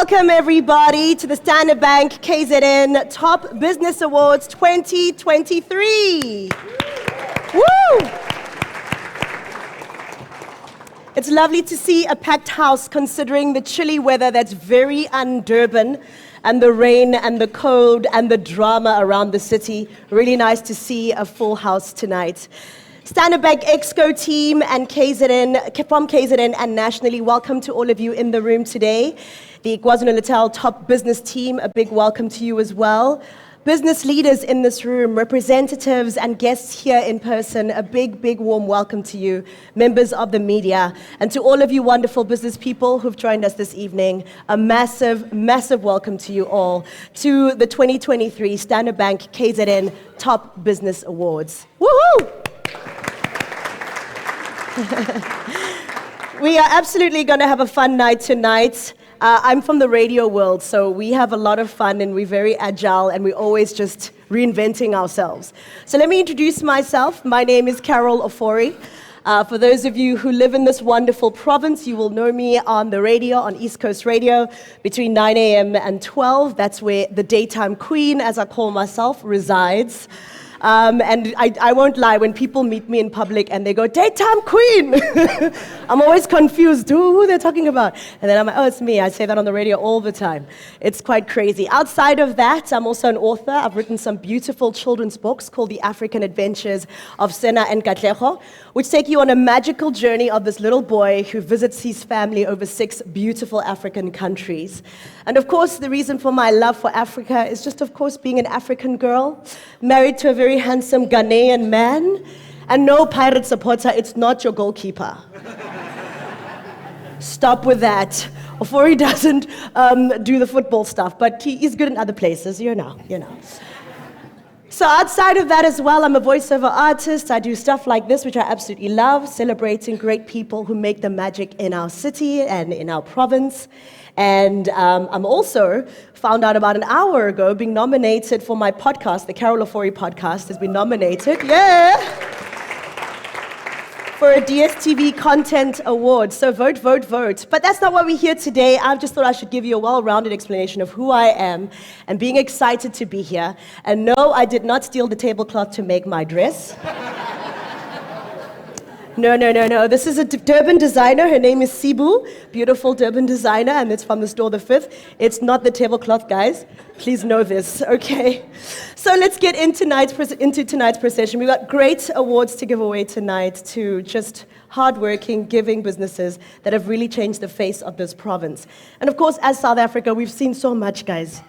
Welcome everybody to the Standard Bank KZN Top Business Awards 2023. Woo! It's lovely to see a packed house considering the chilly weather that's very un-Durban and the rain and the cold and the drama around the city. Really nice to see a full house tonight. Standard Bank Exco team and KZN, from KZN and nationally, welcome to all of you in the room today. The KwaZulu-Natal top business team, a big welcome to you as well. Business leaders in this room, representatives and guests here in person, a big warm welcome to you, members of the media, and to all of you wonderful business people who've joined us this evening, a massive welcome to you all to the 2023 Standard Bank KZN Top Business Awards. Woohoo! We are absolutely going to have a fun night tonight. I'm from the radio world, so we have a lot of fun and we're very agile and we're always just reinventing ourselves. So let me introduce myself. My name is Carol Ofori. For those of you who live in this wonderful province, you will know me on the radio, on East Coast Radio, between 9 a.m. and 12. That's where the daytime queen, as I call myself, resides. And I won't lie, when people meet me in public and they go, daytime queen, I'm always confused who they're talking about. And then I'm like, oh, it's me. I say that on the radio all the time. It's quite crazy. Outside of that, I'm also an author. I've written some beautiful children's books called The African Adventures of Sena and Katlego, which take you on a magical journey of this little boy who visits his family over 6 beautiful African countries. And of course, the reason for my love for Africa is just, of course, being an African girl, married to a very handsome Ghanaian man, and no pirate supporter, it's not your goalkeeper. Stop with that. Ofori doesn't do the football stuff, but he is good in other places, you know. So outside of that as well, I'm a voiceover artist. I do stuff like this, which I absolutely love, celebrating great people who make the magic in our city and in our province. And I'm also found out about an hour ago being nominated for my podcast. The Carol Ofori podcast has been nominated, for a DSTV Content Award. So vote. But that's not why we're here today. I just thought I should give you a well-rounded explanation of who I am and being excited to be here. And no, I did not steal the tablecloth to make my dress. No. This is a Durban designer. Her name is Sibu, beautiful Durban designer, and it's from the store The Fifth. It's not the tablecloth, guys. Please know this, okay? So let's get into tonight's procession. We've got great awards to give away tonight to just hardworking, giving businesses that have really changed the face of this province. And of course, as South Africa, we've seen so much, guys.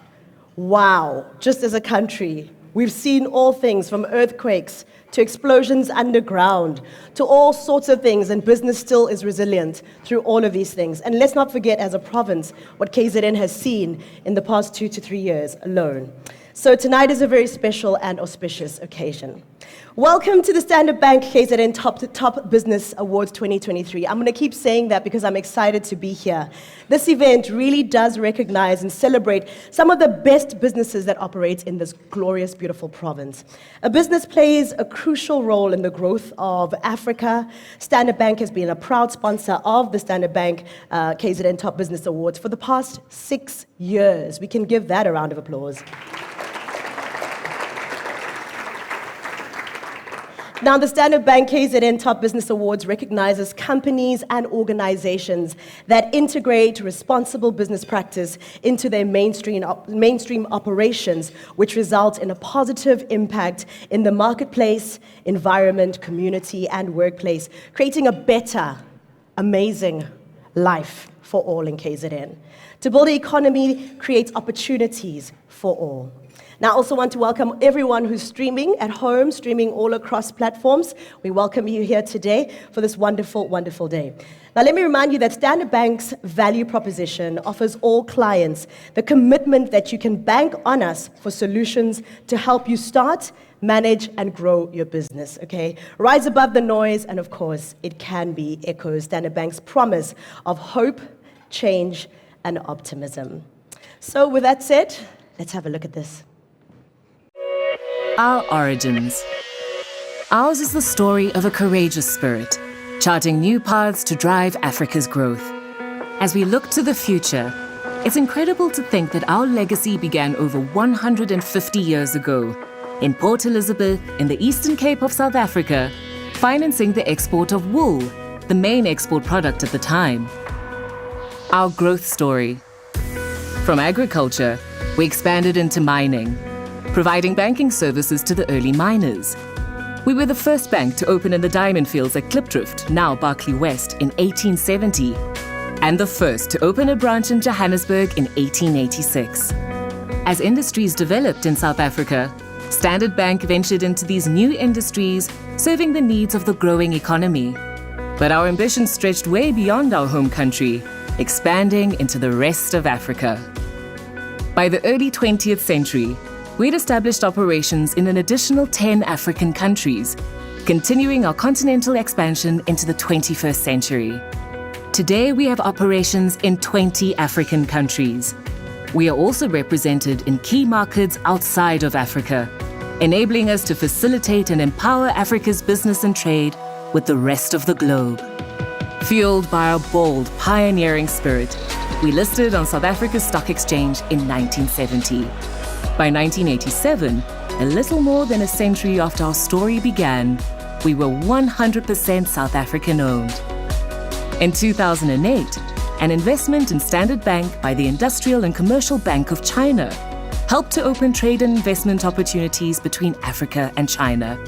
Wow, just as a country. We've seen all things from earthquakes to explosions underground, to all sorts of things, and business still is resilient through all of these things. And let's not forget, as a province, what KZN has seen in the past 2 to 3 years alone. So tonight is a very special and auspicious occasion. Welcome to the Standard Bank KZN Top Business Awards 2023. I'm going to keep saying that because I'm excited to be here. This event really does recognize and celebrate some of the best businesses that operate in this glorious, beautiful province. A business plays a crucial role in the growth of Africa. Standard Bank has been a proud sponsor of the Standard Bank KZN Top Business Awards for the past 6 years. We can give that a round of applause. Now, the Standard Bank KZN Top Business Awards recognizes companies and organizations that integrate responsible business practice into their mainstream operations, which result in a positive impact in the marketplace, environment, community, and workplace, creating a better, amazing life for all in KZN. To build an economy creates opportunities for all. Now, I also want to welcome everyone who's streaming at home, streaming all across platforms. We welcome you here today for this wonderful, wonderful day. Now, let me remind you that Standard Bank's value proposition offers all clients the commitment that you can bank on us for solutions to help you start, manage, and grow your business, okay? Rise above the noise, and of course, it can be echoes Standard Bank's promise of hope, change, and optimism. So with that said, let's have a look at this. Our origins. Ours is the story of a courageous spirit, charting new paths to drive Africa's growth. As we look to the future, It's incredible to think that our legacy began over 150 years ago in Port Elizabeth in the Eastern Cape of South Africa, financing the export of wool, the main export product at the time. Our growth story. From agriculture, we expanded into mining, providing banking services to the early miners. We were the first bank to open in the diamond fields at Klipdrift, now Berkeley West, in 1870, and the first to open a branch in Johannesburg in 1886. As industries developed in South Africa, Standard Bank ventured into these new industries, serving the needs of the growing economy. But our ambition stretched way beyond our home country, expanding into the rest of Africa. By the early 20th century, we'd established operations in an additional 10 African countries, continuing our continental expansion into the 21st century. Today, we have operations in 20 African countries. We are also represented in key markets outside of Africa, enabling us to facilitate and empower Africa's business and trade with the rest of the globe. Fueled by our bold, pioneering spirit, we listed on South Africa's Stock Exchange in 1970. By 1987, a little more than a century after our story began, we were 100% South African-owned. In 2008, an investment in Standard Bank by the Industrial and Commercial Bank of China helped to open trade and investment opportunities between Africa and China.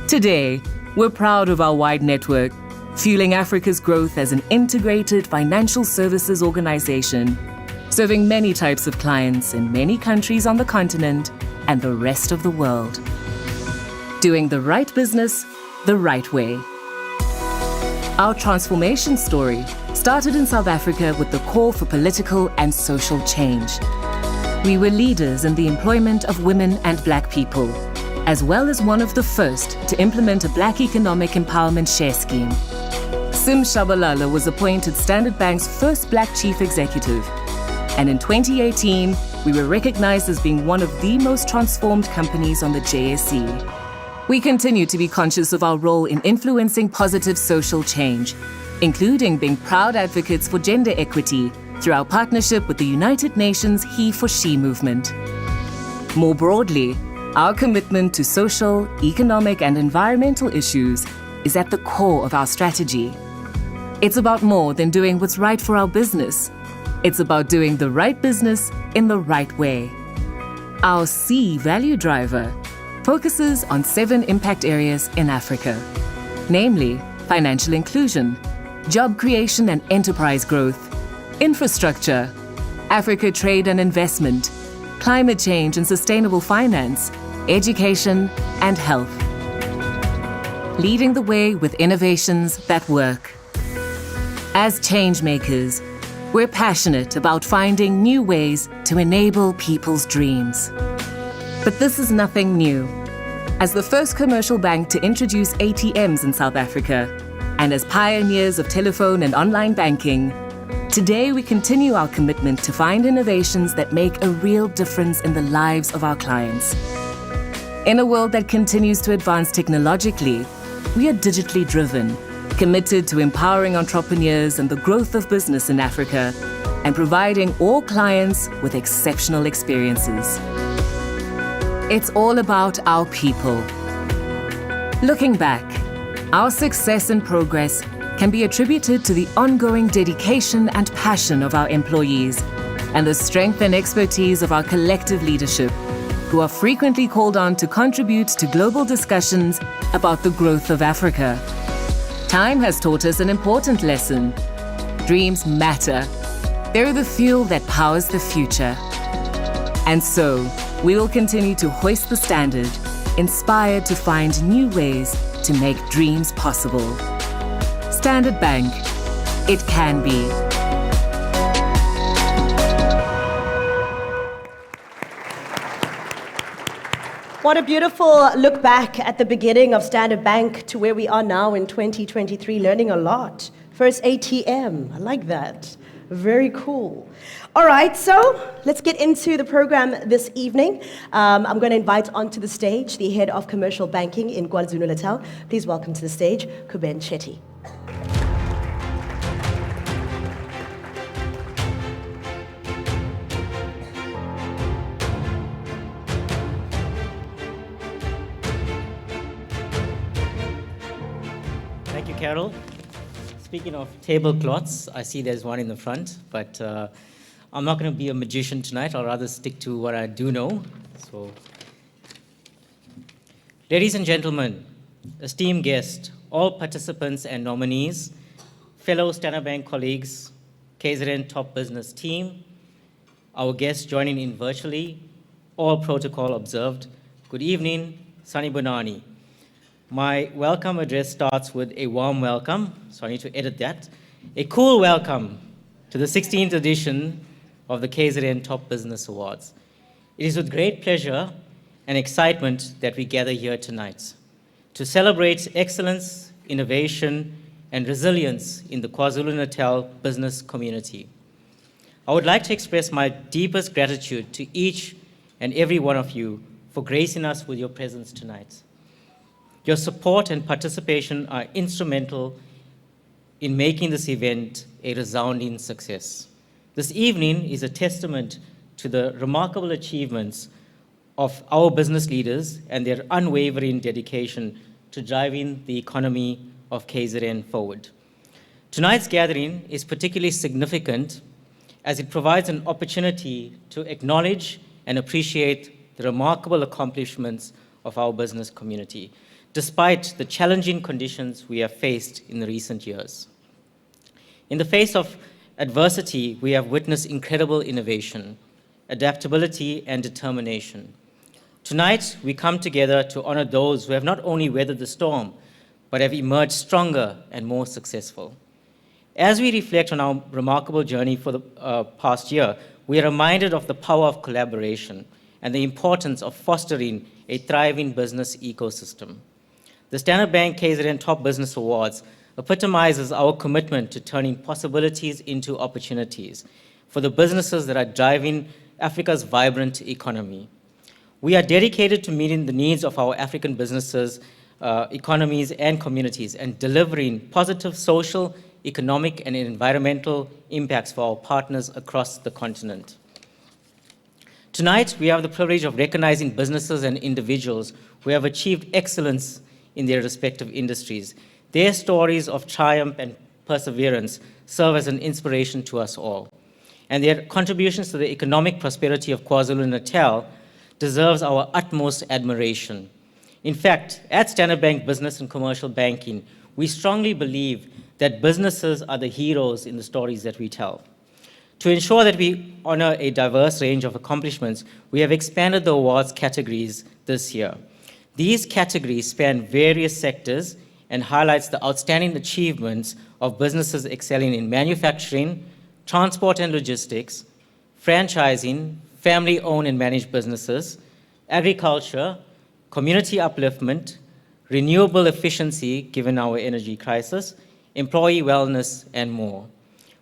Today, we're proud of our wide network, fueling Africa's growth as an integrated financial services organization, serving many types of clients in many countries on the continent and the rest of the world. Doing the right business the right way. Our transformation story started in South Africa with the call for political and social change. We were leaders in the employment of women and Black people, as well as one of the first to implement a Black economic empowerment share scheme. Sim Shabalala was appointed Standard Bank's first Black chief executive. And in 2018, we were recognized as being one of the most transformed companies on the JSE. We continue to be conscious of our role in influencing positive social change, including being proud advocates for gender equity through our partnership with the United Nations He for She movement. More broadly, our commitment to social, economic, and environmental issues is at the core of our strategy. It's about more than doing what's right for our business. It's about doing the right business in the right way. Our C value driver focuses on 7 impact areas in Africa, namely financial inclusion, job creation and enterprise growth, infrastructure, Africa trade and investment, climate change and sustainable finance, education and health. Leading the way with innovations that work. As change makers, we're passionate about finding new ways to enable people's dreams. But this is nothing new. As the first commercial bank to introduce ATMs in South Africa, and as pioneers of telephone and online banking, today we continue our commitment to find innovations that make a real difference in the lives of our clients. In a world that continues to advance technologically, we are digitally driven, committed to empowering entrepreneurs and the growth of business in Africa, and providing all clients with exceptional experiences. It's all about our people. Looking back, our success and progress can be attributed to the ongoing dedication and passion of our employees and the strength and expertise of our collective leadership, who are frequently called on to contribute to global discussions about the growth of Africa. Time has taught us an important lesson. Dreams matter. They're the fuel that powers the future. And so, we will continue to hoist the standard, inspired to find new ways to make dreams possible. Standard Bank, it can be. What a beautiful look back at the beginning of Standard Bank to where we are now in 2023, learning a lot. First ATM, I like that. Very cool. All right, so let's get into the program this evening. I'm going to invite onto the stage the head of commercial banking in KwaZulu-Natal. Please welcome to the stage, Kuben Chetty. Thank you, Carol. Speaking of tablecloths, I see there's one in the front, but I'm not going to be a magician tonight. I'll rather stick to what I do know. So, ladies and gentlemen, esteemed guests, all participants and nominees, fellow Standard Bank colleagues, KZN top business team, our guests joining in virtually, all protocol observed. Good evening, Sani Bonani. My welcome address starts with a warm welcome, so I need to edit that. A cool welcome to the 16th edition of the KZN Top Business Awards. It is with great pleasure and excitement that we gather here tonight to celebrate excellence, innovation, and resilience in the KwaZulu-Natal business community. I would like to express my deepest gratitude to each and every one of you for gracing us with your presence tonight. Your support and participation are instrumental in making this event a resounding success. This evening is a testament to the remarkable achievements of our business leaders and their unwavering dedication to driving the economy of KZN forward. Tonight's gathering is particularly significant as it provides an opportunity to acknowledge and appreciate the remarkable accomplishments of our business community, despite the challenging conditions we have faced in the recent years. In the face of adversity, we have witnessed incredible innovation, adaptability, and determination. Tonight, we come together to honor those who have not only weathered the storm, but have emerged stronger and more successful. As we reflect on our remarkable journey for the past year, we are reminded of the power of collaboration and the importance of fostering a thriving business ecosystem. The Standard Bank KZN Top Business Awards epitomizes our commitment to turning possibilities into opportunities for the businesses that are driving Africa's vibrant economy. We are dedicated to meeting the needs of our African businesses, economies, and communities, and delivering positive social, economic, and environmental impacts for our partners across the continent. Tonight, we have the privilege of recognizing businesses and individuals who have achieved excellence in their respective industries. Their stories of triumph and perseverance serve as an inspiration to us all. And their contributions to the economic prosperity of KwaZulu-Natal deserves our utmost admiration. In fact, at Standard Bank Business and Commercial Banking, we strongly believe that businesses are the heroes in the stories that we tell. To ensure that we honor a diverse range of accomplishments, we have expanded the awards categories this year. These categories span various sectors and highlights the outstanding achievements of businesses excelling in manufacturing, transport and logistics, franchising, family-owned and managed businesses, agriculture, community upliftment, renewable efficiency given our energy crisis, employee wellness, and more.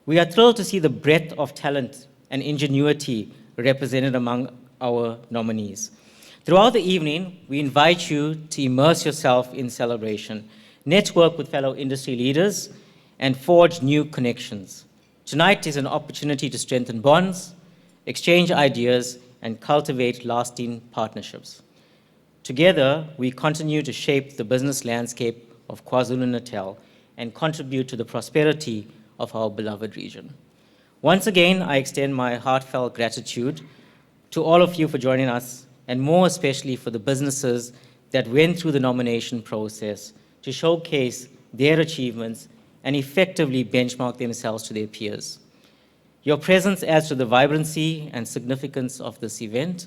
We are thrilled to see the breadth of talent and ingenuity represented among our nominees. Throughout the evening, we invite you to immerse yourself in celebration, network with fellow industry leaders, and forge new connections. Tonight is an opportunity to strengthen bonds, exchange ideas, and cultivate lasting partnerships. Together, we continue to shape the business landscape of KwaZulu-Natal and contribute to the prosperity of our beloved region. Once again, I extend my heartfelt gratitude to all of you for joining us, and more especially for the businesses that went through the nomination process to showcase their achievements and effectively benchmark themselves to their peers. Your presence adds to the vibrancy and significance of this event.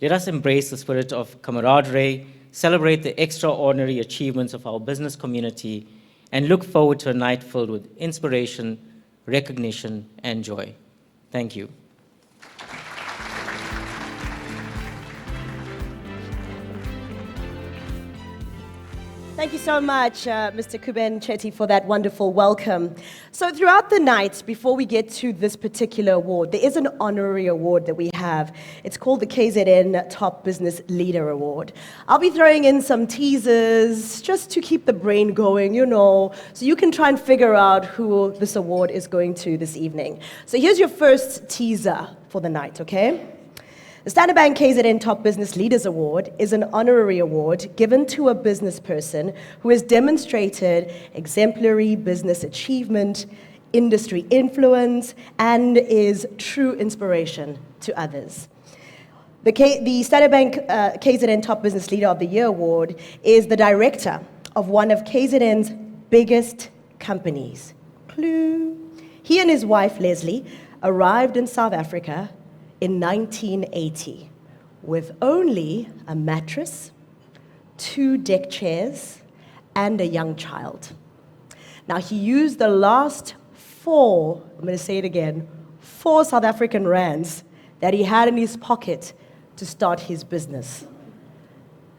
Let us embrace the spirit of camaraderie, celebrate the extraordinary achievements of our business community, and look forward to a night filled with inspiration, recognition, and joy. Thank you. Thank you so much, Mr. Kuben Chetty, for that wonderful welcome. So throughout the night, before we get to this particular award, there is an honorary award that we have. It's called the KZN Top Business Leader Award. I'll be throwing in some teasers just to keep the brain going, so you can try and figure out who this award is going to this evening. So here's your first teaser for the night, okay? The Standard Bank KZN Top Business Leaders Award is an honorary award given to a business person who has demonstrated exemplary business achievement, industry influence, and is true inspiration to others. The Standard Bank KZN Top Business Leader of the Year Award is the director of one of KZN's biggest companies. Clue. He and his wife, Leslie, arrived in South Africa in 1980 with only a mattress, 2 deck chairs, and a young child. Now, he used the last 4, I'm going to say it again, 4 South African rands that he had in his pocket to start his business.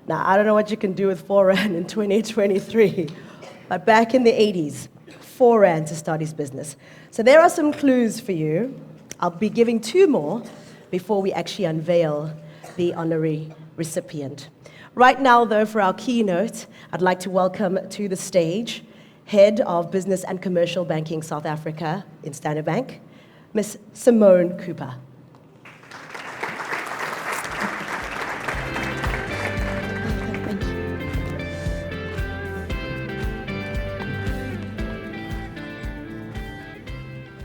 Now, I don't know what you can do with 4 rand in 2023, but back in the 80s, 4 rand to start his business. So there are some clues for you. I'll be giving 2 more before we actually unveil the honorary recipient. Right now, though, for our keynote, I'd like to welcome to the stage Head of Business and Commercial Banking South Africa in Standard Bank, Ms. Simone Cooper.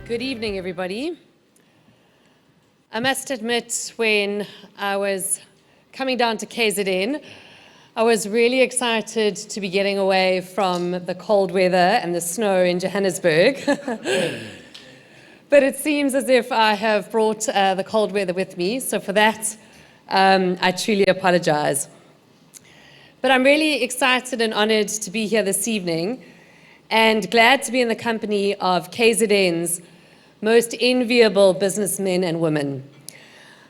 Good evening, everybody. I must admit, when I was coming down to KZN, I was really excited to be getting away from the cold weather and the snow in Johannesburg. But it seems as if I have brought the cold weather with me, so for that, I truly apologize. But I'm really excited and honored to be here this evening and glad to be in the company of KZN's most enviable businessmen and women.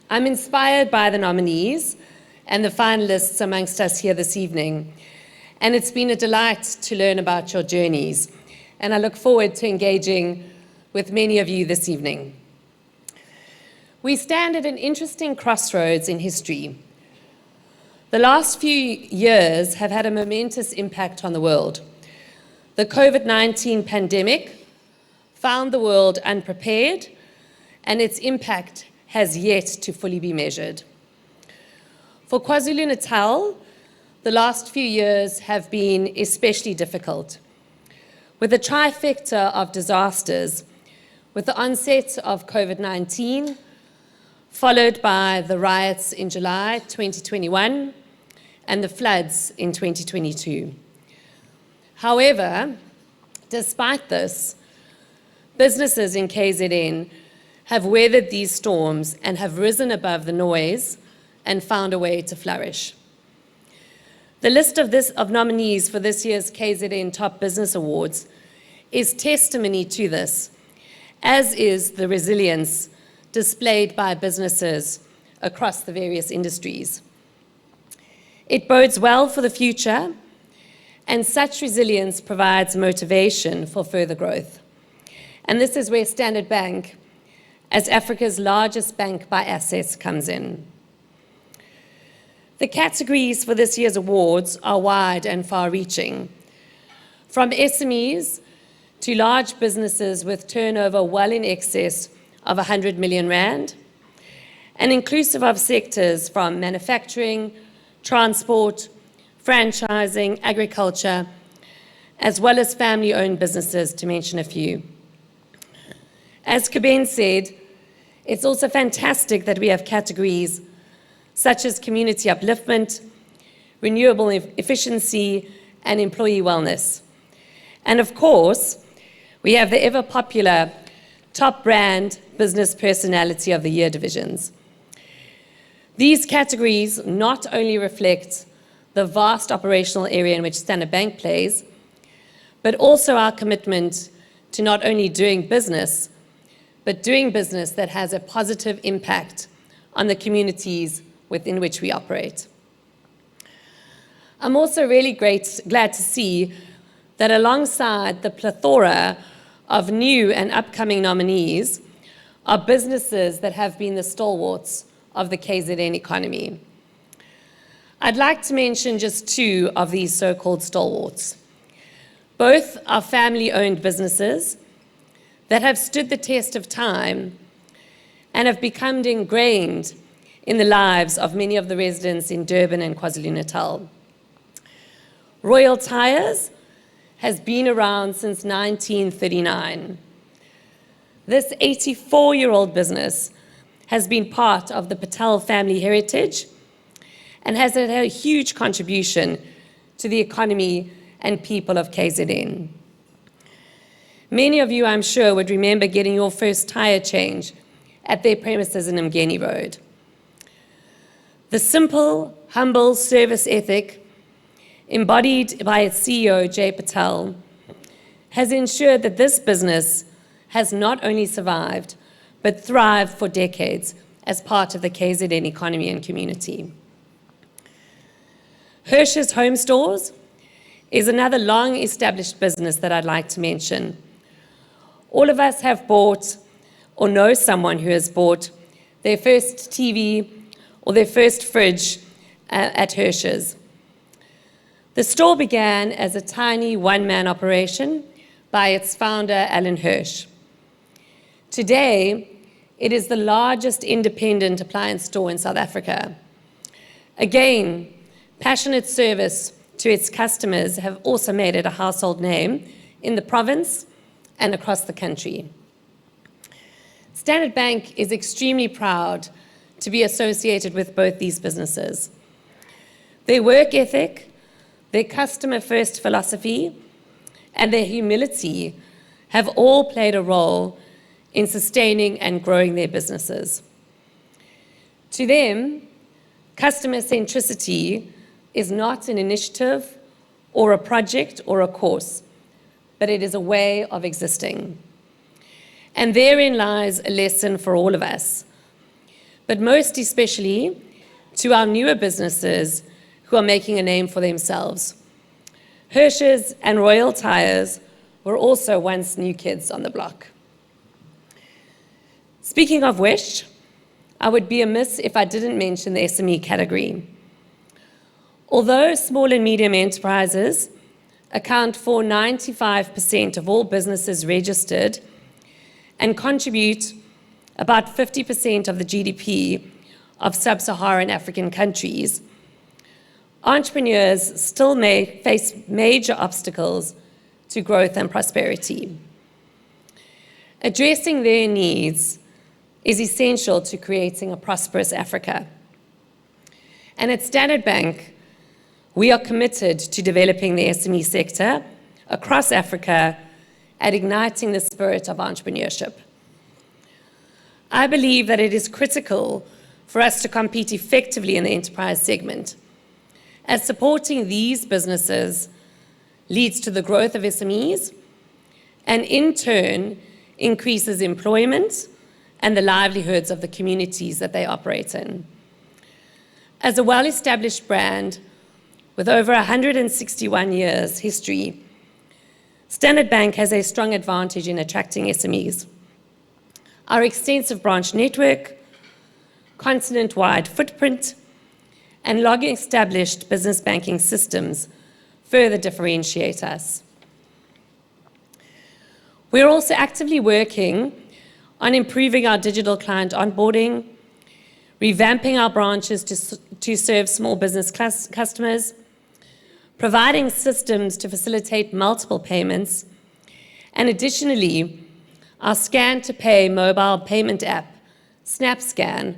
I'm inspired by the nominees and the finalists amongst us here this evening, and it's been a delight to learn about your journeys, and I look forward to engaging with many of you this evening. We stand at an interesting crossroads in history. The last few years have had a momentous impact on the world. The COVID-19 pandemic found the world unprepared, and its impact has yet to fully be measured. For KwaZulu-Natal, the last few years have been especially difficult, with a trifecta of disasters, with the onset of COVID-19, followed by the riots in July 2021 and the floods in 2022. However, despite this, businesses in KZN have weathered these storms and have risen above the noise and found a way to flourish. The list of nominees for this year's KZN Top Business Awards is testimony to this, as is the resilience displayed by businesses across the various industries. It bodes well for the future, and such resilience provides motivation for further growth. And this is where Standard Bank, as Africa's largest bank by assets, comes in. The categories for this year's awards are wide and far-reaching, from SMEs to large businesses with turnover well in excess of 100 million rand, and inclusive of sectors from manufacturing, transport, franchising, agriculture, as well as family-owned businesses, to mention a few. As Keben said, it's also fantastic that we have categories such as community upliftment, renewable efficiency, and employee wellness. And of course, we have the ever-popular Top Brand Business Personality of the Year divisions. These categories not only reflect the vast operational area in which Standard Bank plays, but also our commitment to not only doing business, but doing business that has a positive impact on the communities within which we operate. I'm also really glad to see that alongside the plethora of new and upcoming nominees are businesses that have been the stalwarts of the KZN economy. I'd like to mention just 2 of these so-called stalwarts. Both are family-owned businesses that have stood the test of time and have become ingrained in the lives of many of the residents in Durban and KwaZulu-Natal. Royal Tyres has been around since 1939. This 84-year-old business has been part of the Patel family heritage and has had a huge contribution to the economy and people of KZN. Many of you, I'm sure, would remember getting your first tyre change at their premises in Mgeni Road. The simple, humble service ethic embodied by its CEO, Jay Patel, has ensured that this business has not only survived, but thrived for decades as part of the KZN economy and community. Hirsch's Home Stores is another long-established business that I'd like to mention. All of us have bought or know someone who has bought their first TV or their first fridge at Hirsch's. The store began as a tiny one-man operation by its founder, Alan Hirsch. Today, it is the largest independent appliance store in South Africa. Again, passionate service to its customers have also made it a household name in the province and across the country. Standard Bank is extremely proud to be associated with both these businesses. Their work ethic, their customer-first philosophy, and their humility have all played a role in sustaining and growing their businesses. To them, customer centricity is not an initiative or a project or a course, but it is a way of existing. And therein lies a lesson for all of us, but most especially to our newer businesses who are making a name for themselves. Hirsch's and Royal Tyres were also once new kids on the block. Speaking of which, I would be amiss if I didn't mention the SME category. Although small and medium enterprises account for 95% of all businesses registered and contribute about 50% of the GDP of sub-Saharan African countries, entrepreneurs still may face major obstacles to growth and prosperity. Addressing their needs is essential to creating a prosperous Africa. And at Standard Bank, we are committed to developing the SME sector across Africa and igniting the spirit of entrepreneurship. I believe that it is critical for us to compete effectively in the enterprise segment, as supporting these businesses leads to the growth of SMEs and in turn increases employment and the livelihoods of the communities that they operate in. As a well-established brand with over 161 years history, Standard Bank has a strong advantage in attracting SMEs. Our extensive branch network, continent-wide footprint, and long-established business banking systems further differentiate us. We're also actively working on improving our digital client onboarding, revamping our branches to serve small business customers, providing systems to facilitate multiple payments, and additionally, our scan-to-pay mobile payment app, SnapScan,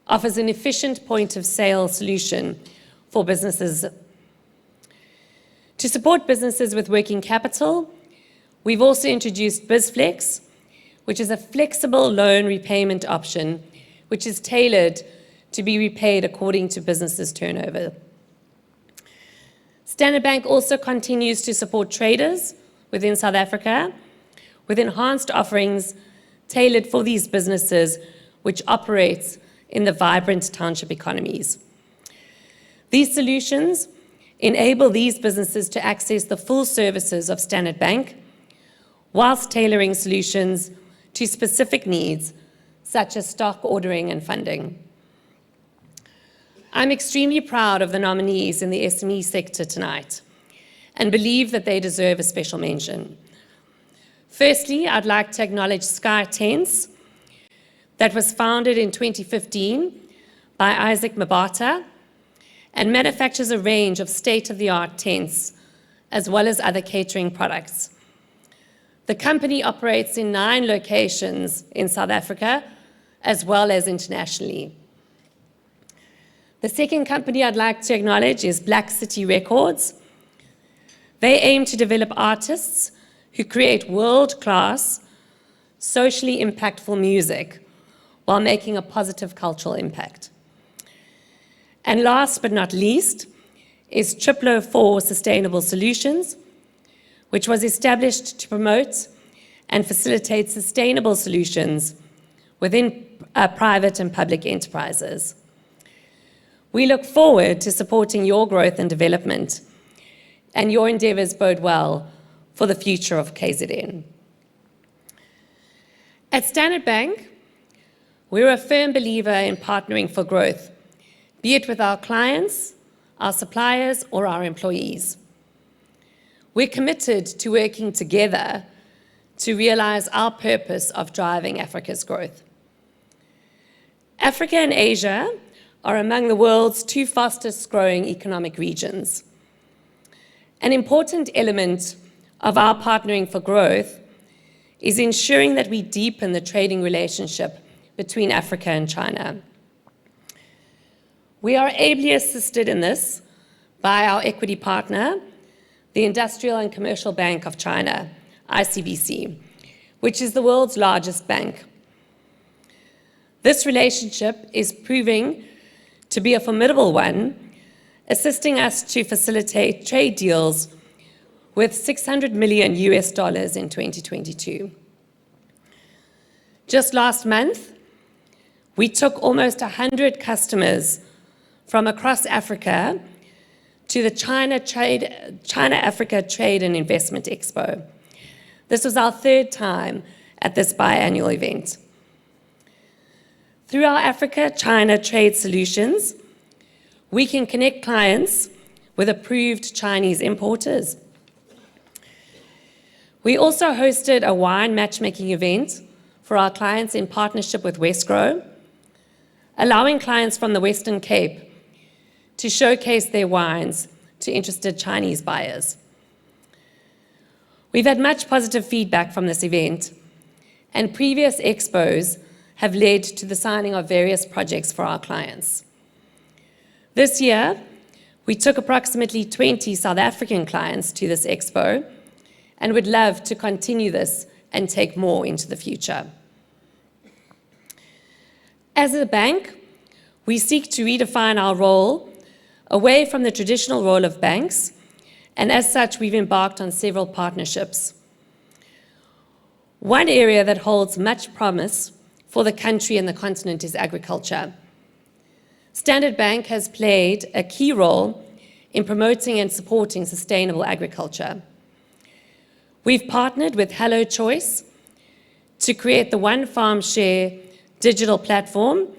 offers an efficient point-of-sale solution for businesses. To support businesses with working capital, we've also introduced BizFlex, which is a flexible loan repayment option, which is tailored to be repaid according to businesses' turnover. Standard Bank also continues to support traders within South Africa with enhanced offerings tailored for these businesses which operate in the vibrant township economies. These solutions enable these businesses to access the full services of Standard Bank whilst tailoring solutions to specific needs such as stock ordering and funding. I'm extremely proud of the nominees in the SME sector tonight and believe that they deserve a special mention. Firstly, I'd like to acknowledge Sky Tense, that was founded in 2015 by Isaac Mabata and manufactures a range of state-of-the-art tents, as well as other catering products. The company operates in 9 locations in South Africa, as well as internationally. The second company I'd like to acknowledge is Black City Records. They aim to develop artists who create world-class, socially impactful music while making a positive cultural impact. And last but not least is 004 Sustainable Solutions, which was established to promote and facilitate sustainable solutions within private and public enterprises. We look forward to supporting your growth and development, and your endeavors bode well for the future of KZN. At Standard Bank, we're a firm believer in partnering for growth, be it with our clients, our suppliers, or our employees. We're committed to working together to realize our purpose of driving Africa's growth. Africa and Asia are among the world's 2 fastest growing economic regions. An important element of our partnering for growth is ensuring that we deepen the trading relationship between Africa and China. We are ably assisted in this by our equity partner, the Industrial and Commercial Bank of China, ICBC, which is the world's largest bank. This relationship is proving to be a formidable one, assisting us to facilitate trade deals with $600 million in 2022. Just last month, we took almost 100 customers from across Africa to the China-Africa Trade and Investment Expo. This was our 3rd time at this biannual event. Through our Africa-China trade solutions, we can connect clients with approved Chinese importers. We also hosted a wine matchmaking event for our clients in partnership with Westgrow, allowing clients from the Western Cape to showcase their wines to interested Chinese buyers. We've had much positive feedback from this event, and previous expos have led to the signing of various projects for our clients. This year, we took approximately 20 South African clients to this expo and would love to continue this and take more into the future. As a bank, we seek to redefine our role away from the traditional role of banks, and as such, we've embarked on several partnerships. One area that holds much promise for the country and the continent is agriculture. Standard Bank has played a key role in promoting and supporting sustainable agriculture. We've partnered with Hello Choice to create the One Farm Share digital platform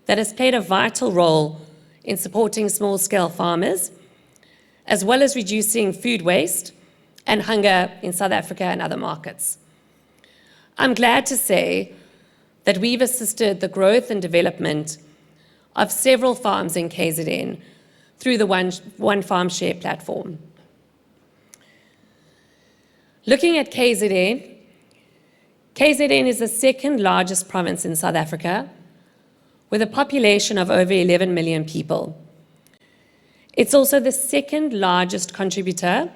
that has played a vital role in supporting small-scale farmers, as well as reducing food waste and hunger in South Africa and other markets. I'm glad to say that we've assisted the growth and development of several farms in KZN through the One Farm Share platform. Looking at KZN, KZN is the 2nd largest province in South Africa, with a population of over 11 million people. It's also the 2nd largest contributor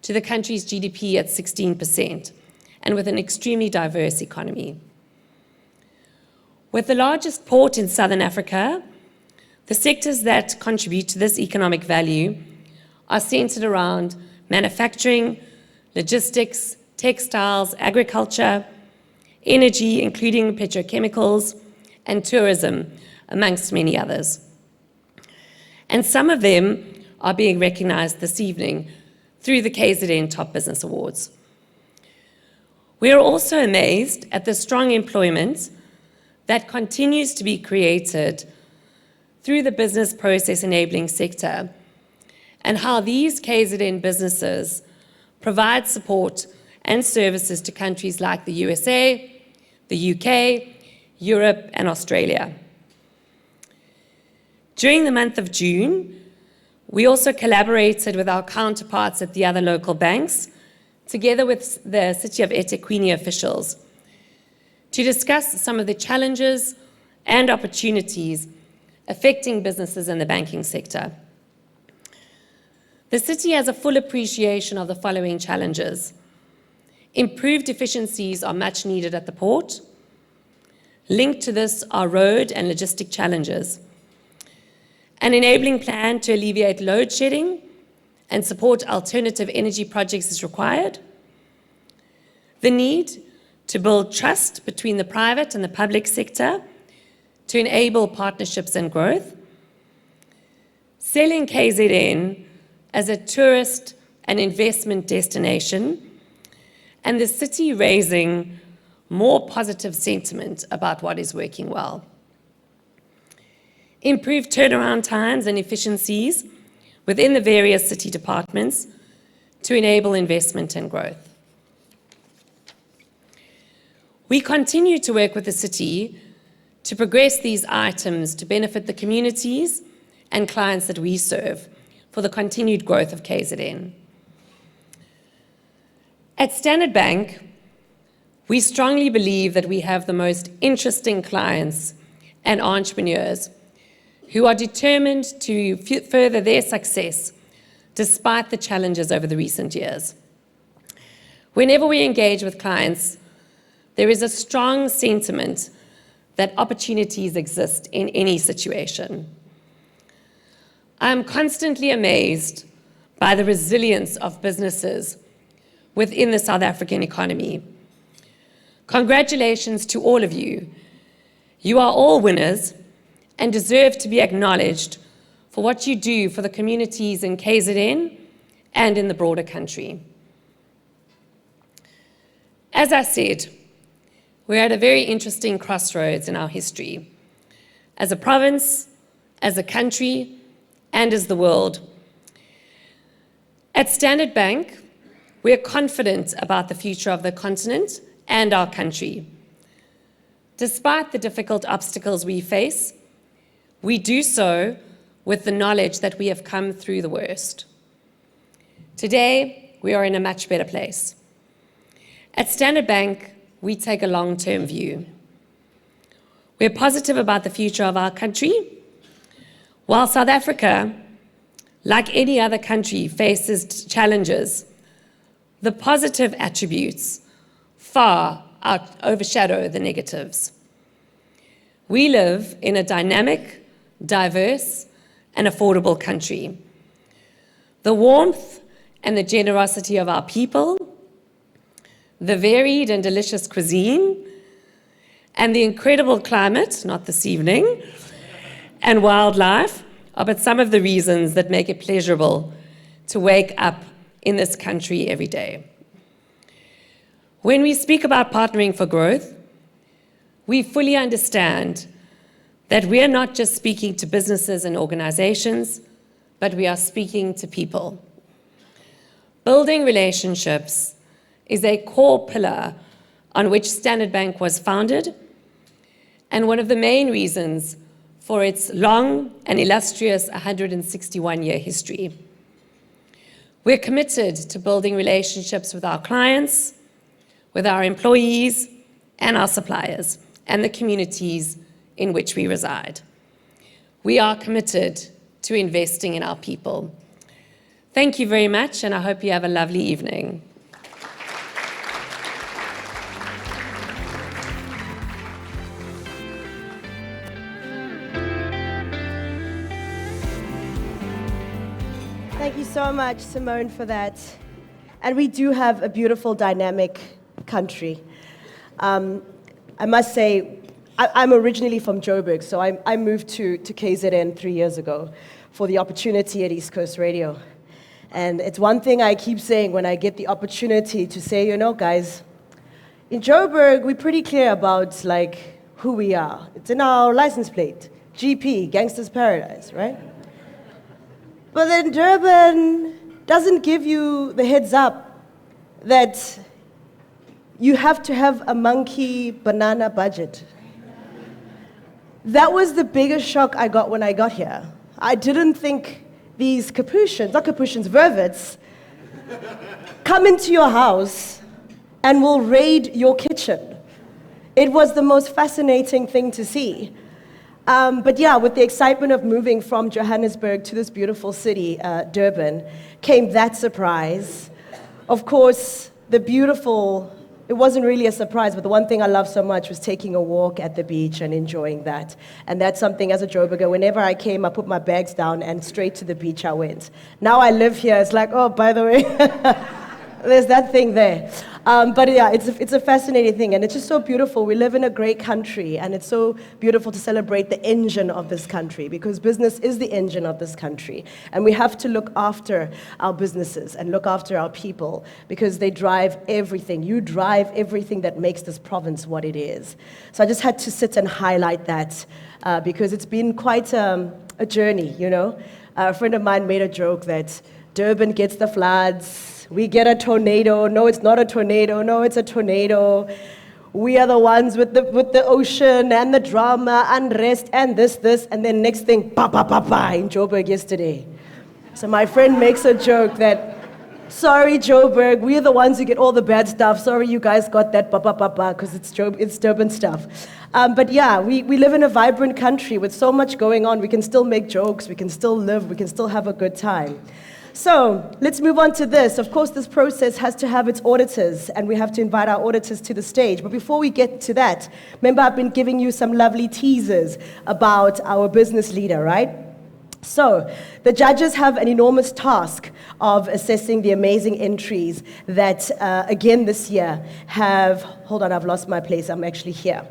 to the country's GDP at 16%, and with an extremely diverse economy. With the largest port in Southern Africa, the sectors that contribute to this economic value are centered around manufacturing, logistics, textiles, agriculture, energy, including petrochemicals, and tourism, amongst many others. And some of them are being recognized this evening through the KZN Top Business Awards. We are also amazed at the strong employment that continues to be created through the business process enabling sector, and how these KZN businesses provide support and services to countries like the USA, the UK, Europe, and Australia. During the month of June, we also collaborated with our counterparts at the other local banks, together with the City of eThekwini officials, to discuss some of the challenges and opportunities affecting businesses in the banking sector. The city has a full appreciation of the following challenges. Improved efficiencies are much needed at the port. Linked to this are road and logistic challenges. An enabling plan to alleviate load shedding and support alternative energy projects is required. The need to build trust between the private and the public sector to enable partnerships and growth. Selling KZN as a tourist and investment destination, and the city raising more positive sentiment about what is working well. Improved turnaround times and efficiencies within the various city departments to enable investment and growth. We continue to work with the city to progress these items to benefit the communities and clients that we serve for the continued growth of KZN. At Standard Bank, we strongly believe that we have the most interesting clients and entrepreneurs who are determined to further their success despite the challenges over the recent years. Whenever we engage with clients, there is a strong sentiment that opportunities exist in any situation. I'm constantly amazed by the resilience of businesses within the South African economy. Congratulations to all of you. You are all winners and deserve to be acknowledged for what you do for the communities in KZN and in the broader country. As I said, we're at a very interesting crossroads in our history. As a province, as a country, and as the world. At Standard Bank, we are confident about the future of the continent and our country. Despite the difficult obstacles we face, we do so with the knowledge that we have come through the worst. Today, we are in a much better place. At Standard Bank, we take a long-term view. We're positive about the future of our country. While South Africa, like any other country, faces challenges, the positive attributes far overshadow the negatives. We live in a dynamic, diverse, and affordable country. The warmth and the generosity of our people, the varied and delicious cuisine, and the incredible climate, not this evening, and wildlife are but some of the reasons that make it pleasurable to wake up in this country every day. When we speak about partnering for growth, we fully understand that we are not just speaking to businesses and organizations, but we are speaking to people. Building relationships is a core pillar on which Standard Bank was founded, and one of the main reasons for its long and illustrious 161-year history. We're committed to building relationships with our clients, with our employees, and our suppliers, and the communities in which we reside. We are committed to investing in our people. Thank you very much, and I hope you have a lovely evening. Thank you so much, Simone, for that. And we do have a beautiful, dynamic country. I must say, I'm originally from Joburg, so I moved to KZN 3 years ago for the opportunity at East Coast Radio. And it's one thing I keep saying when I get the opportunity to say, you know, guys, in Joburg, we're pretty clear about like who we are. It's in our license plate, GP, Gangster's Paradise, right? But then Durban doesn't give you the heads up that you have to have a monkey banana budget. That was the biggest shock I got when I got here. I didn't think these vervets, come into your house and will raid your kitchen. It was the most fascinating thing to see. But yeah, with the excitement of moving from Johannesburg to this beautiful city, Durban, came that surprise. Of course, it wasn't really a surprise, but the one thing I loved so much was taking a walk at the beach and enjoying that. And that's something as a Joburger, whenever I came, I put my bags down and straight to the beach I went. Now I live here, it's like, oh, by the way, there's that thing there. But yeah, it's a fascinating thing, and it's just so beautiful. We live in a great country, and it's so beautiful to celebrate the engine of this country, because business is the engine of this country. And we have to look after our businesses and look after our people, because they drive everything. You drive everything that makes this province what it is. So I just had to sit and highlight that, because it's been quite a journey, you know. A friend of mine made a joke that Durban gets the floods, we get a tornado. No, it's not a tornado. No, it's a tornado. We are the ones with the ocean and the drama, unrest, and this, and then next thing, pa in Joburg yesterday. So my friend makes a joke that, sorry, Joburg, we're the ones who get all the bad stuff. Sorry, you guys got that because it's Durban stuff. But yeah, we live in a vibrant country with so much going on. We can still make jokes. We can still live. We can still have a good time. So let's move on to this. Of course, this process has to have its auditors, and we have to invite our auditors to the stage. But before we get to that, remember I've been giving you some lovely teasers about our business leader, right? So the judges have an enormous task of assessing the amazing entries that, again this year, hold on, I've lost my place, I'm actually here.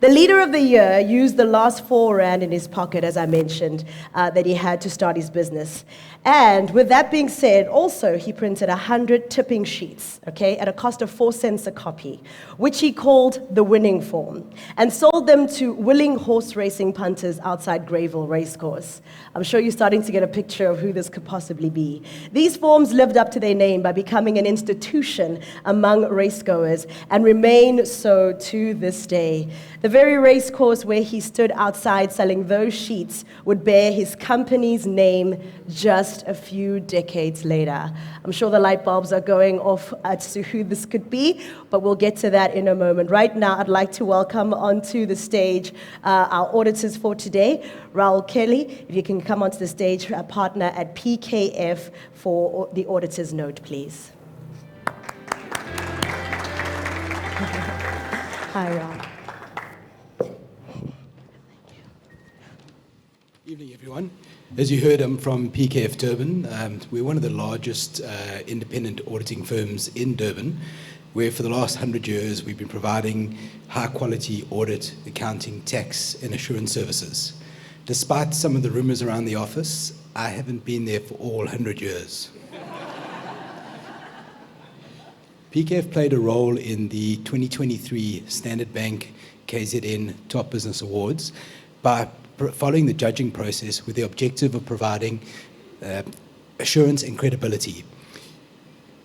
The leader of the year used the last 4 rand in his pocket, as I mentioned, that he had to start his business. And with that being said, also he printed 100 tipping sheets, okay, at a cost of 4 cents a copy, which he called the winning form, and sold them to willing horse racing punters outside Greyville Racecourse. I'm sure you're starting to get a picture of who this could possibly be. These forms lived up to their name by becoming an institution among racegoers and remain so to this day. The very racecourse where he stood outside selling those sheets would bear his company's name just a few decades later. I'm sure the light bulbs are going off as to who this could be, but we'll get to that in a moment. Right now, I'd like to welcome onto the stage our auditors for today. Raul Kelly, if you can come onto the stage, a partner at PKF for the auditor's note, please. Hi, Raul. Evening, everyone. As you heard, I'm from PKF Durban. We're one of the largest independent auditing firms in Durban, where for the last 100 years we've been providing high-quality audit, accounting, tax, and assurance services. Despite some of the rumors around the office, I haven't been there for all 100 years. PKF played a role in the 2023 Standard Bank KZN Top Business Awards by following the judging process with the objective of providing assurance and credibility.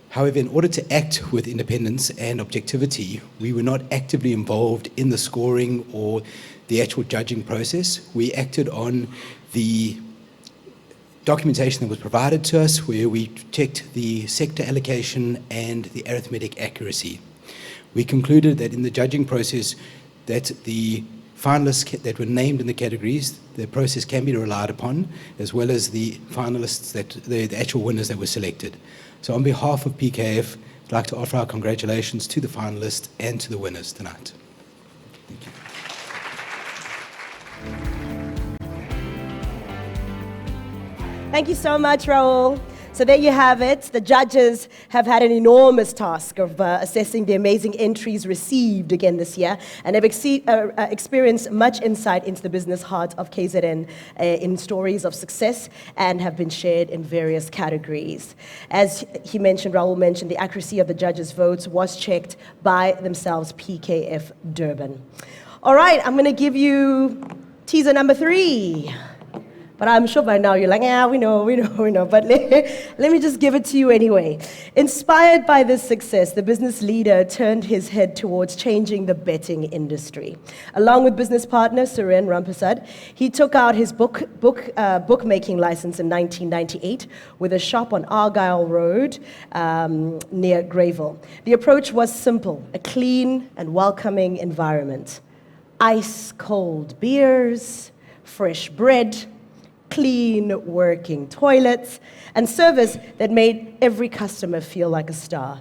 However, in order to act with independence and objectivity, we were not actively involved in the scoring or the actual judging process. We acted on the documentation that was provided to us, where we checked the sector allocation and the arithmetic accuracy. We concluded that in the judging process that the finalists that were named in the categories, the process can be relied upon, as well as the finalists, the actual winners that were selected. So on behalf of PKF, I'd like to offer our congratulations to the finalists and to the winners tonight. Thank you. Thank you so much, Raul. So there you have it. The judges have had an enormous task of assessing the amazing entries received again this year, and have experienced much insight into the business heart of KZN in stories of success, and have been shared in various categories. As he mentioned, Raul mentioned, the accuracy of the judges' votes was checked by themselves, PKF Durban. All right, I'm going to give you teaser number 3. But I'm sure by now you're like, yeah, we know. But let me just give it to you anyway. Inspired by this success, the business leader turned his head towards changing the betting industry. Along with business partner Suren Rampasad, he took out his bookmaking license in 1998 with a shop on Argyle Road near Greyville. The approach was simple, a clean and welcoming environment. Ice-cold beers, fresh bread, clean working toilets, and service that made every customer feel like a star.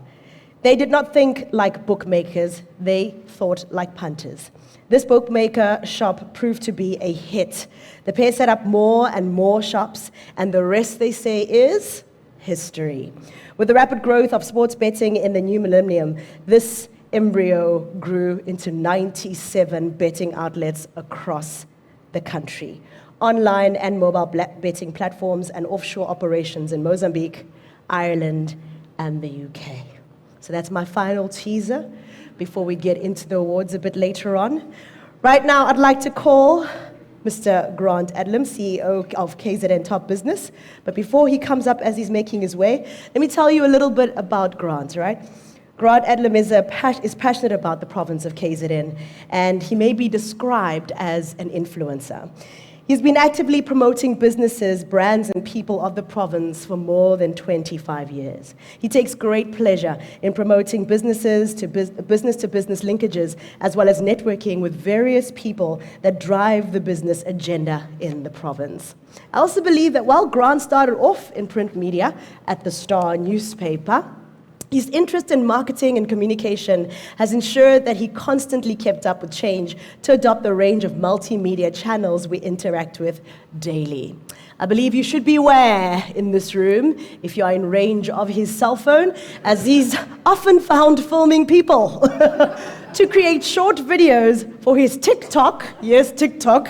They did not think like bookmakers, they thought like punters. This bookmaker shop proved to be a hit. The pair set up more and more shops, and the rest, they say, is history. With the rapid growth of sports betting in the new millennium, this embryo grew into 97 betting outlets across the country. Online and mobile betting platforms and offshore operations in Mozambique, Ireland, and the UK. So that's my final teaser before we get into the awards a bit later on. Right now, I'd like to call Mr. Grant Adlam, CEO of KZN Top Business. But before he comes up as he's making his way, let me tell you a little bit about Grant, right? Grant Adlam is passionate about the province of KZN, and he may be described as an influencer. He's been actively promoting businesses, brands, and people of the province for more than 25 years. He takes great pleasure in promoting business to business linkages, as well as networking with various people that drive the business agenda in the province. I also believe that while Grant started off in print media at the Star newspaper, his interest in marketing and communication has ensured that he constantly kept up with change to adopt the range of multimedia channels we interact with daily. I believe you should beware in this room if you are in range of his cell phone, as he's often found filming people to create short videos for his TikTok, yes, TikTok,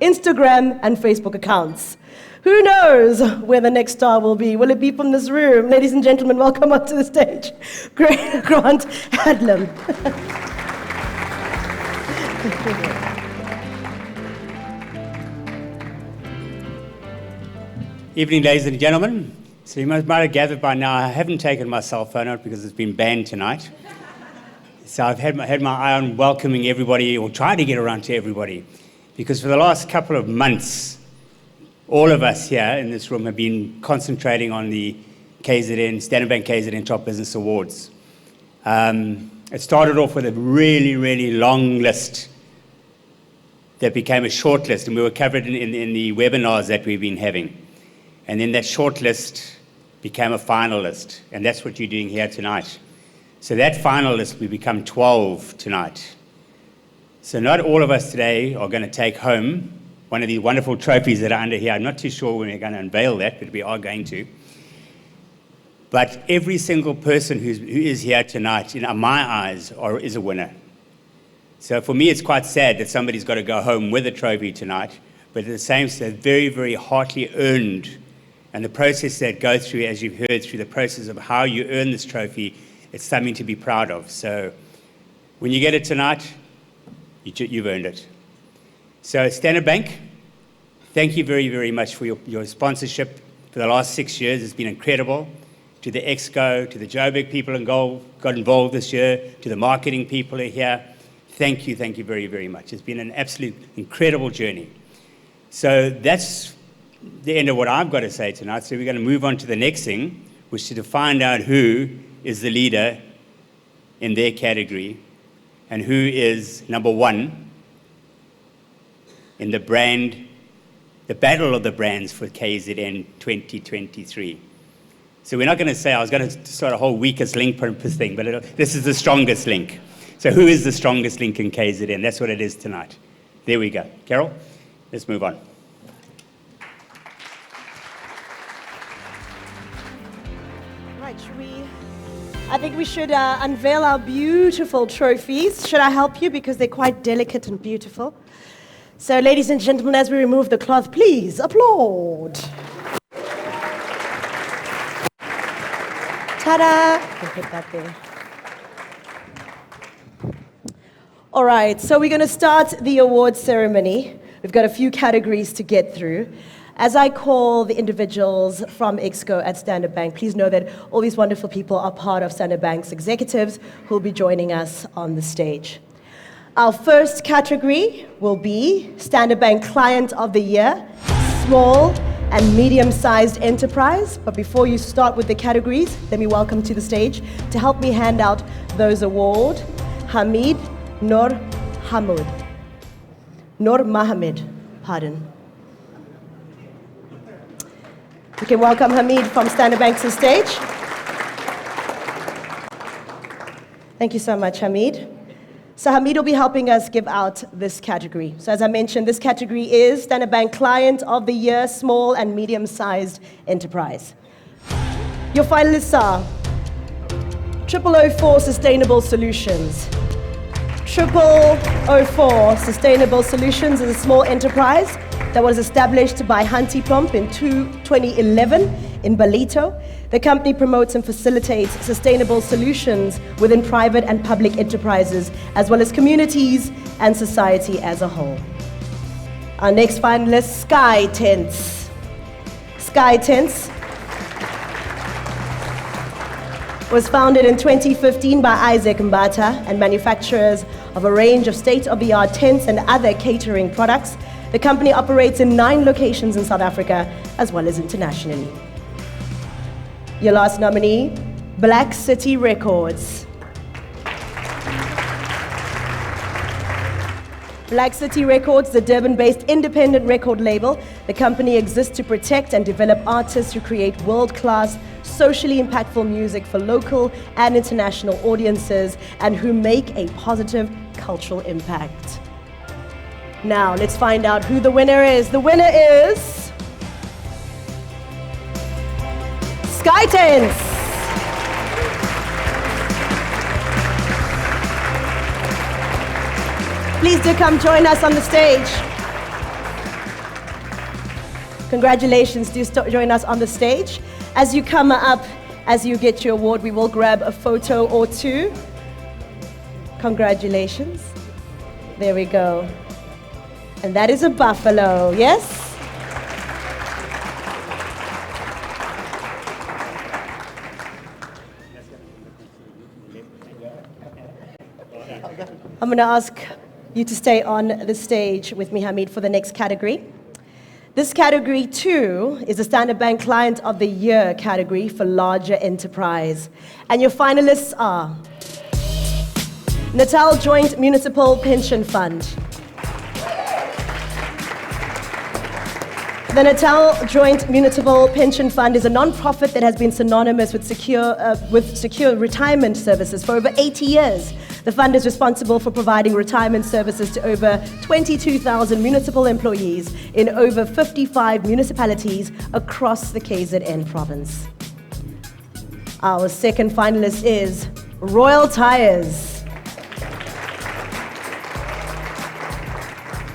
Instagram, and Facebook accounts. Who knows where the next star will be? Will it be from this room? Ladies and gentlemen, welcome up to the stage, Grant Adlam. Evening, ladies and gentlemen. So you might have gathered by now, I haven't taken my cell phone out because it's been banned tonight. So I've had my eye on welcoming everybody, or trying to get around to everybody, because for the last couple of months, all of us here in this room have been concentrating on the Standard Bank KZN Top Business Awards. It started off with a really, really long list that became a short list, and we were covered in the webinars that we've been having. And then that short list became a final list, and that's what you're doing here tonight. So that final list, we become 12 tonight. So not all of us today are going to take home one of these wonderful trophies that are under here. I'm not too sure when we're going to unveil that, but we are going to. But every single person who is here tonight, in my eyes, is a winner. So for me, it's quite sad that somebody's got to go home with a trophy tonight, but at the same time, very, very heartily earned. And the process that goes through, as you've heard, through the process of how you earn this trophy, it's something to be proud of. So when you get it tonight, you've earned it. So Standard Bank, thank you very, very much for your sponsorship for the last 6 years. It's been incredible. To the Exco, to the Joburg people got involved this year, to the marketing people who are here, thank you very, very much. It's been an absolute incredible journey. So that's the end of what I've got to say tonight. So we're going to move on to the next thing, which is to find out who is the leader in their category and who is number one in the battle of the brands for KZN 2023. So we're not going to say, I was going to start a whole weakest link purpose thing, but this is the strongest link. So who is the strongest link in KZN? That's what it is tonight. There we go. Carol, let's move on. Right, I think we should unveil our beautiful trophies. Should I help you? Because they're quite delicate and beautiful. So, ladies and gentlemen, as we remove the cloth, please applaud. Ta-da! You can put that there. All right, so we're going to start the award ceremony. We've got a few categories to get through. As I call the individuals from Exco at Standard Bank, please know that all these wonderful people are part of Standard Bank's executives who will be joining us on the stage. Our first category will be Standard Bank Client of the Year, Small and Medium-Sized Enterprise. But before you start with the categories, let me welcome to the stage to help me hand out those awards, Hamid Nur Hamud. Nur Mohammed, pardon. You can welcome Hamid from Standard Bank to the stage. Thank you so much, Hamid. So Hamid will be helping us give out this category. So as I mentioned, this category is Standard Bank Client of the Year, Small and Medium-Sized Enterprise. Your finalists are 0004 Sustainable Solutions. 0004 Sustainable Solutions is a small enterprise that was established by Hanti Plomp in 2011 in Balito. The company promotes and facilitates sustainable solutions within private and public enterprises, as well as communities and society as a whole. Our next finalist, Sky Tents. Sky Tents was founded in 2015 by Isaac Mbata and manufacturers of a range of state-of-the-art tents and other catering products. The company operates in 9 locations in South Africa, as well as internationally. Your last nominee, Black City Records. Black City Records, the Durban-based independent record label. The company exists to protect and develop artists who create world-class, socially impactful music for local and international audiences and who make a positive cultural impact. Now, let's find out who the winner is. The winner is Sky Tents. Please do come join us on the stage. Congratulations, do join us on the stage. As you come up, as you get your award, we will grab a photo or two. Congratulations. There we go. And that is a buffalo, yes? I'm going to ask you to stay on the stage with me, Hamid, for the next category. This category, too, is the Standard Bank Client of the Year category for larger enterprise. And your finalists are Natal Joint Municipal Pension Fund. The Natal Joint Municipal Pension Fund is a non-profit that has been synonymous with secure retirement services for over 80 years. The fund is responsible for providing retirement services to over 22,000 municipal employees in over 55 municipalities across the KZN province. Our second finalist is Royal Tyres.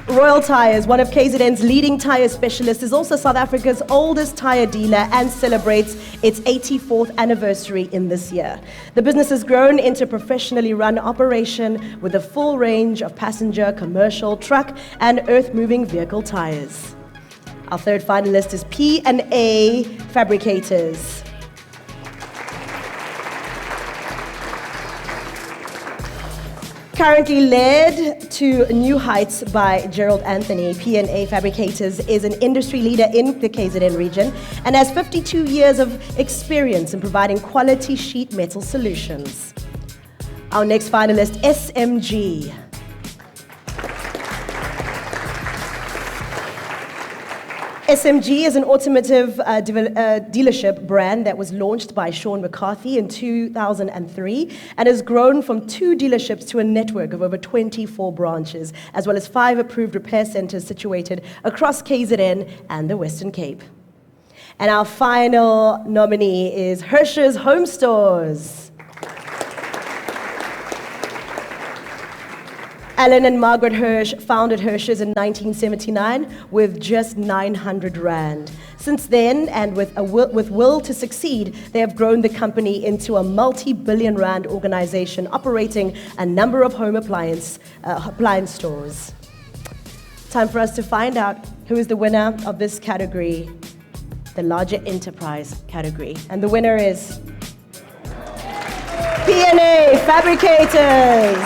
Royal Tyres, one of KZN's leading tyre specialists, is also South Africa's oldest tyre dealer and celebrates its 84th anniversary in this year. The business has grown into a professionally run operation with a full range of passenger, commercial, truck, and earth-moving vehicle tyres. Our third finalist is P&A Fabricators. Currently led to new heights by Gerald Anthony, P&A Fabricators is an industry leader in the KZN region and has 52 years of experience in providing quality sheet metal solutions. Our next finalist, SMG. SMG is an automotive dealership brand that was launched by Sean McCarthy in 2003 and has grown from 2 dealerships to a network of over 24 branches, as well as 5 approved repair centers situated across KZN and the Western Cape. And our final nominee is Hirsch's Home Stores. Alan and Margaret Hirsch founded Hirsch's in 1979 with just 900 rand. Since then, and with will to succeed, they have grown the company into a multi-billion rand organization operating a number of home appliance stores. time for us to find out who is the winner of this category, the larger enterprise category. And the winner is P&A Fabricators.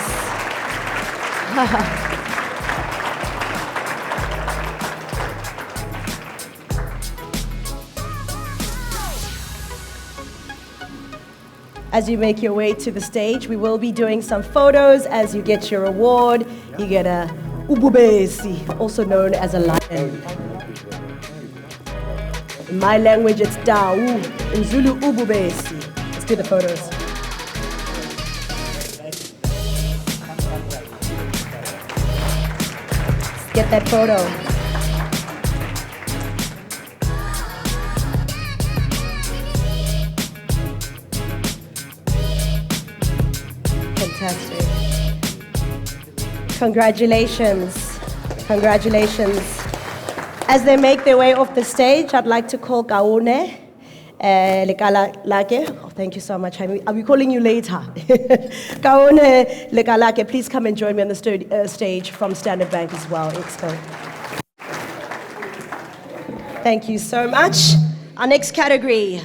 As you make your way to the stage, we will be doing some photos as you get your award. You get a ububesi, also known as a lion. In my language, it's da'u. In Zulu, ububesi. Let's do the photos. Let's get that photo. Fantastic. Congratulations. Congratulations. As they make their way off the stage, I'd like to call Kaone Lekalake. Oh, thank you so much, Jaime. I'll be calling you later. Kaone Lekalake, please come and join me on the stage from Standard Bank as well. Expo. Thank you so much. Our next category,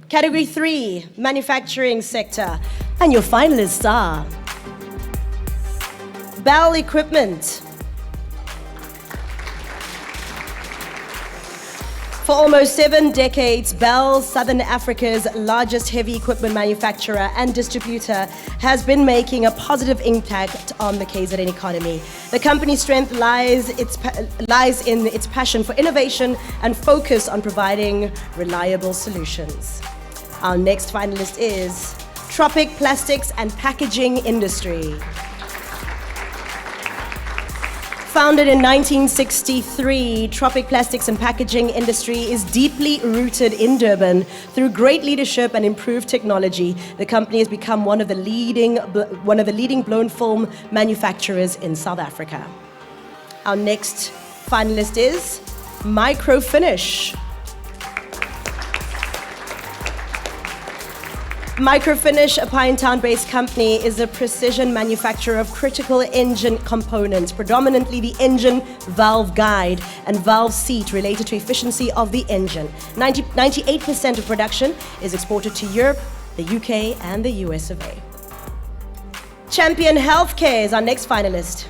Category 3, Manufacturing Sector. And your finalists are Bell Equipment. For almost 7 decades, Bell, Southern Africa's largest heavy equipment manufacturer and distributor, has been making a positive impact on the KZN economy. The company's strength lies in its passion for innovation and focus on providing reliable solutions. Our next finalist is Tropic Plastics and Packaging Industry. Founded in 1963, Tropic Plastics and Packaging Industry is deeply rooted in Durban. Through great leadership and improved technology, the company has become one of the leading blown film manufacturers in South Africa. Our next finalist is Microfinish. Microfinish, a Pinetown-based company, is a precision manufacturer of critical engine components, predominantly the engine valve guide and valve seat related to efficiency of the engine. 98% of production is exported to Europe, the UK, and the US of A. Champion Healthcare is our next finalist.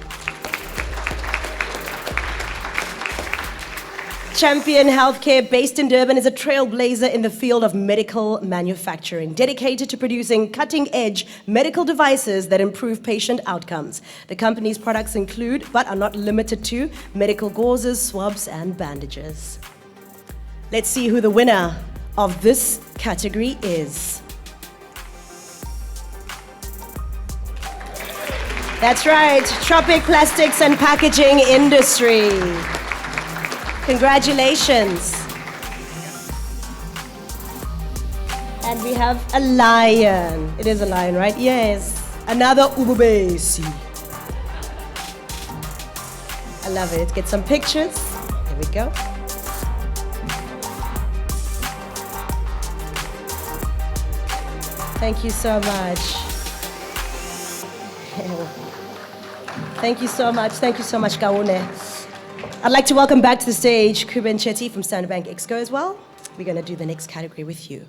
Champion Healthcare, based in Durban, is a trailblazer in the field of medical manufacturing, dedicated to producing cutting-edge medical devices that improve patient outcomes. The company's products include, but are not limited to, medical gauzes, swabs, and bandages. Let's see who the winner of this category is. That's right, Tropic Plastics and Packaging Industry. Congratulations. And we have a lion. It is a lion, right? Yes. Another ububesi. I love it. Let's get some pictures. Here we go. Thank you so much. Thank you so much. Thank you so much, Kaune. I'd like to welcome back to the stage Kuben Chetty from Standard Bank Exco as well. We're going to do the next category with you.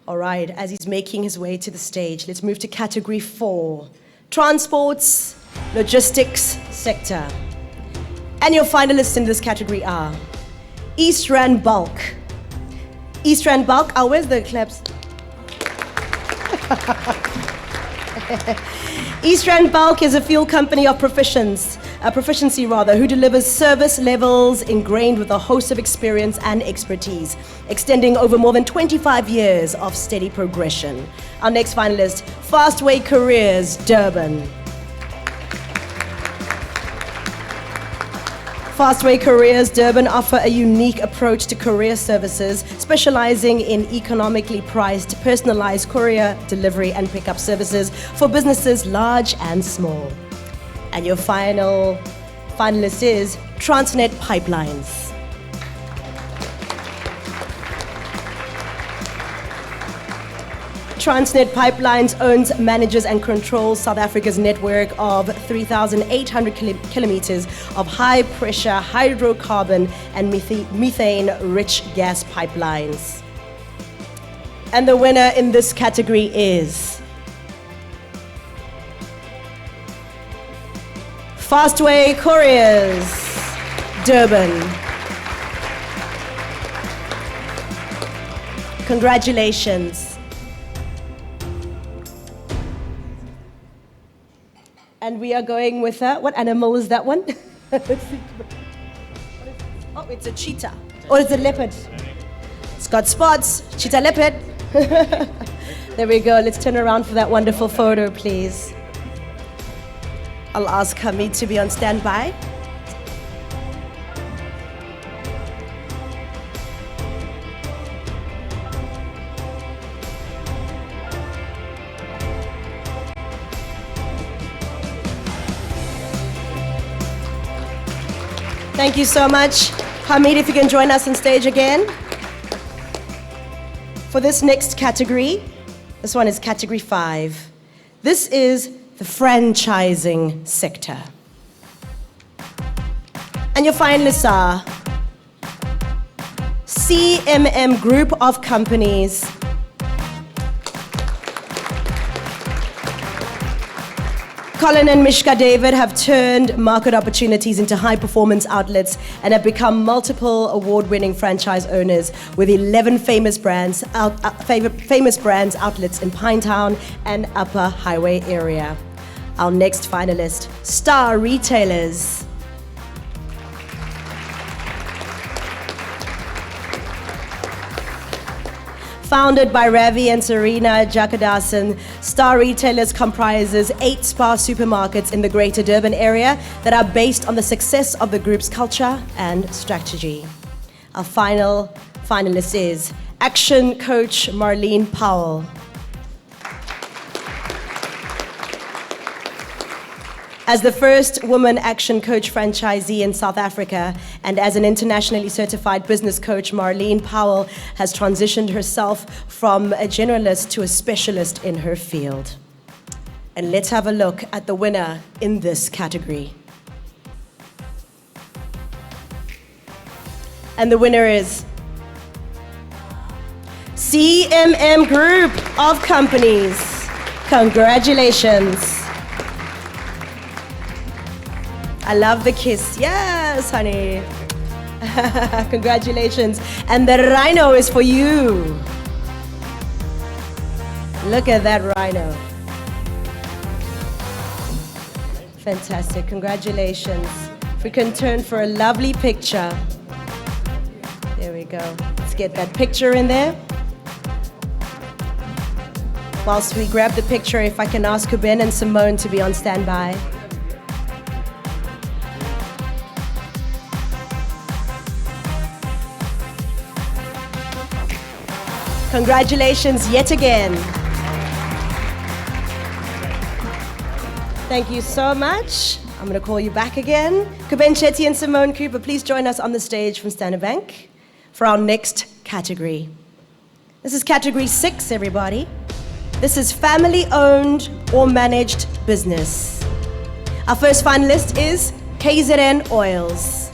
All right, as he's making his way to the stage, let's move to Category 4, Transports, Logistics Sector. And your finalists in this category are East Rand Bulk. East Rand Bulk, where's the claps? East Rand Bulk is a fuel company of proficiency, who delivers service levels ingrained with a host of experience and expertise, extending over more than 25 years of steady progression. Our next finalist, Fastway Careers, Durban. Fastway Careers Durban offer a unique approach to career services, specializing in economically priced, personalized courier delivery and pickup services for businesses large and small. And your finalist is Transnet Pipelines. Transnet Pipelines owns, manages, and controls South Africa's network of 3,800 kilometers of high-pressure hydrocarbon and methane-rich gas pipelines. And the winner in this category is Fastway Couriers, Durban. Congratulations. And we are going with what animal is that one? Let's see. Oh, it's a cheetah. Or it's a leopard. It's got spots. Cheetah leopard. There we go. Let's turn around for that wonderful photo, please. I'll ask Hamid to be on standby. Thank you so much. Hamid, if you can join us on stage again. For this next category, this one is category 5. This is the franchising sector. And your finalists are CMM Group of Companies, Colin and Mishka David have turned market opportunities into high-performance outlets and have become multiple award-winning franchise owners with 11 famous brands outlets in Pinetown and Upper Highway area. Our next finalist, Star Retailers. Founded by Ravi and Serena Jakadasan, Star Retailers comprises 8 Spar supermarkets in the Greater Durban area that are based on the success of the group's culture and strategy. Our final finalist is Action Coach Marlene Powell. As the first woman action coach franchisee in South Africa and as an internationally certified business coach, Marlene Powell has transitioned herself from a generalist to a specialist in her field. And let's have a look at the winner in this category. And the winner is CMM Group of Companies. Congratulations. I love the kiss. Yes, honey. Congratulations. And the rhino is for you. Look at that rhino. Fantastic. Congratulations. If we can turn for a lovely picture. There we go. Let's get that picture in there. Whilst we grab the picture, if I can ask Ben and Simone to be on standby. Congratulations yet again. Thank you so much. I'm going to call you back again. Kuben Chetty and Simone Cooper, please join us on the stage from Standard Bank for our next category. This is category 6, everybody. This is family-owned or managed business. Our first finalist is KZN Oils.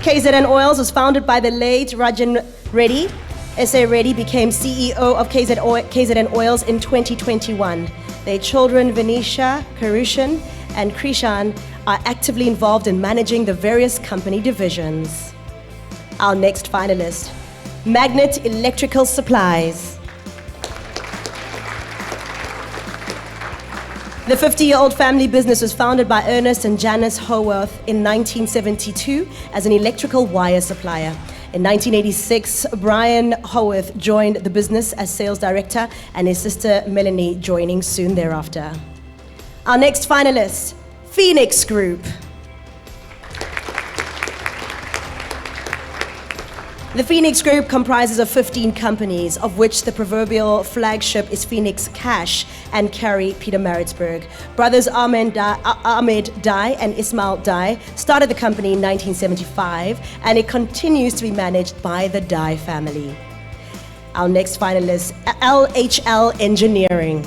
KZN Oils was founded by the late Rajan Reddy. S.A. Reddy became CEO of KZN Oils in 2021. Their children, Venetia, Karushan, and Krishan, are actively involved in managing the various company divisions. Our next finalist, Magnet Electrical Supplies. The 50-year-old family business was founded by Ernest and Janice Howarth in 1972 as an electrical wire supplier. In 1986, Brian Howarth joined the business as sales director and his sister Melanie joining soon thereafter. Our next finalist, Phoenix Group. The Phoenix Group comprises of 15 companies, of which the proverbial flagship is Phoenix Cash and Carry Pietermaritzburg. Brothers Ahmed Dai and Ismail Dai started the company in 1975, and it continues to be managed by the Dai family. Our next finalist, LHL Engineering.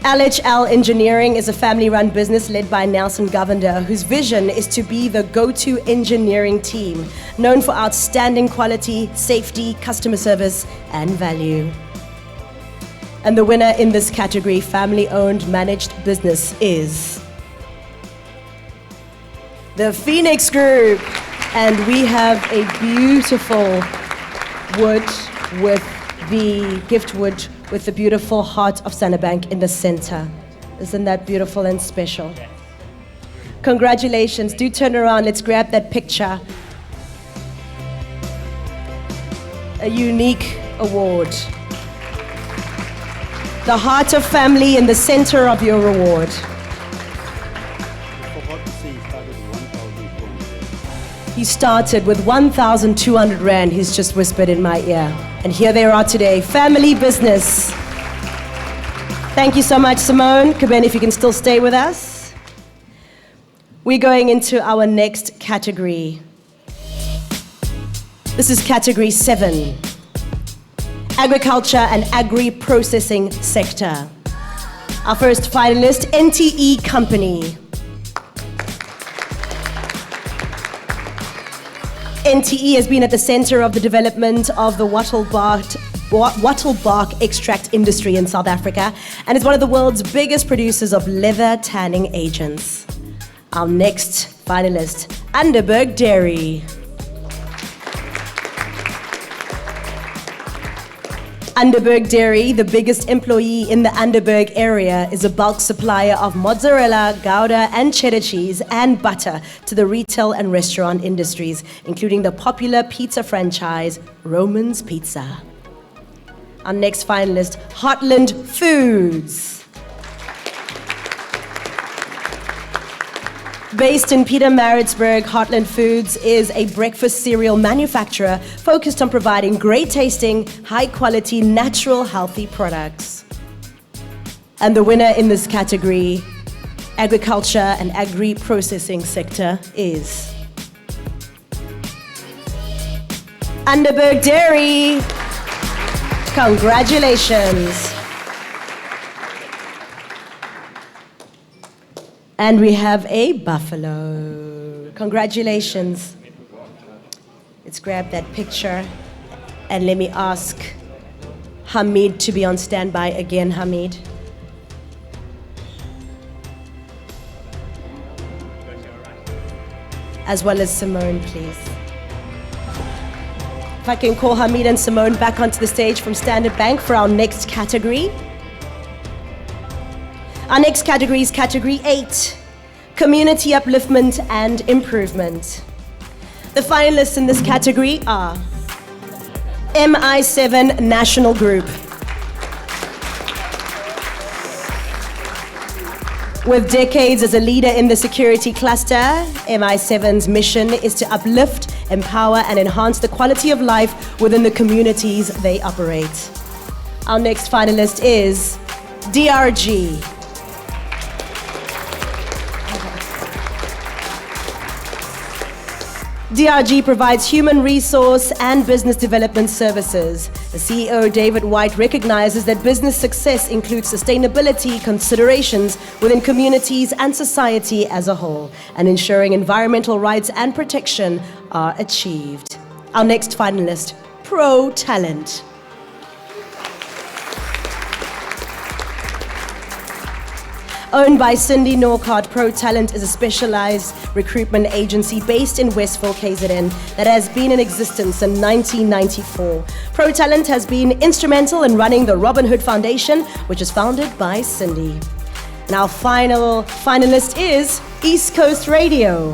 LHL Engineering is a family-run business led by Nelson Govender, whose vision is to be the go-to engineering team, known for outstanding quality, safety, customer service, and value. And the winner in this category, family-owned managed business, is the Phoenix Group. And we have a beautiful wood with the gift wood with the beautiful heart of Standard Bank in the center. Isn't that beautiful and special? Congratulations. Do turn around. Let's grab that picture. A unique award. The heart of family in the center of your reward. He started with 1,200 Rand, he's just whispered in my ear. And here they are today, family business. Thank you so much, Simone. Kabene, if you can still stay with us. We're going into our next category. This is category 7. Agriculture and agri-processing sector. Our first finalist, NTE Company. NTE has been at the center of the development of the wattle bark extract industry in South Africa and is one of the world's biggest producers of leather tanning agents. Our next finalist, Underberg Dairy. Underberg Dairy, the biggest employee in the Underberg area, is a bulk supplier of mozzarella, Gouda, and cheddar cheese and butter to the retail and restaurant industries, including the popular pizza franchise, Roman's Pizza. Our next finalist, Heartland Foods. Based in Pietermaritzburg, Heartland Foods is a breakfast cereal manufacturer focused on providing great tasting, high quality, natural, healthy products. And the winner in this category, agriculture and agri-processing sector, is Underberg Dairy. Congratulations. And we have a buffalo. Congratulations. Let's grab that picture. And let me ask Hamid to be on standby again, Hamid. As well as Simone, please. If I can call Hamid and Simone back onto the stage from Standard Bank for our next category. Our next category is category 8, community upliftment and improvement. The finalists in this category are MI7 National Group. With decades as a leader in the security cluster, MI7's mission is to uplift, empower, and enhance the quality of life within the communities they operate. Our next finalist is DRG. DRG provides human resource and business development services. The CEO, David White, recognizes that business success includes sustainability considerations within communities and society as a whole, and ensuring environmental rights and protection are achieved. Our next finalist, Pro Talent. Owned by Cindy Norcott, Pro Talent is a specialized recruitment agency based in Westville, KZN, that has been in existence since 1994. Pro Talent has been instrumental in running the Robin Hood Foundation, which is founded by Cindy. And our final finalist is East Coast Radio.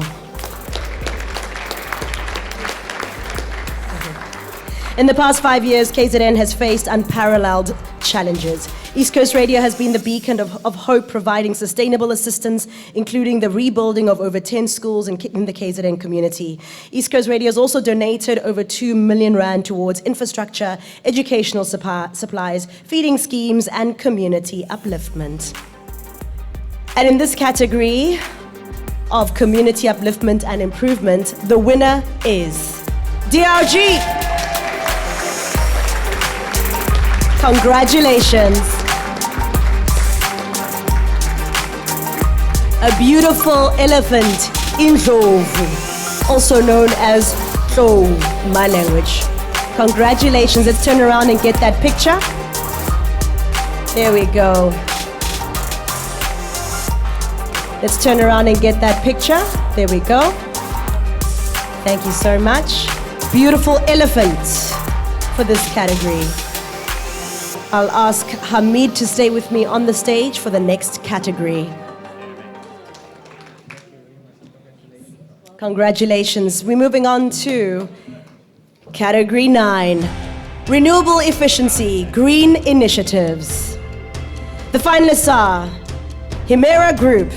In the past 5 years, KZN has faced unparalleled challenges. East Coast Radio has been the beacon of hope, providing sustainable assistance, including the rebuilding of over 10 schools in the KZN community. East Coast Radio has also donated over 2 million rand towards infrastructure, educational supplies, feeding schemes, and community upliftment. And in this category of community upliftment and improvement, the winner is DRG. Congratulations. A beautiful elephant in Ndlovu, also known as Tlo in my language. Congratulations. Let's turn around and get that picture. There we go. Let's turn around and get that picture. There we go. Thank you so much. Beautiful elephant for this category. I'll ask Hamid to stay with me on the stage for the next category. Congratulations. We're moving on to category 9, renewable efficiency, green initiatives. The finalists are Himera Group,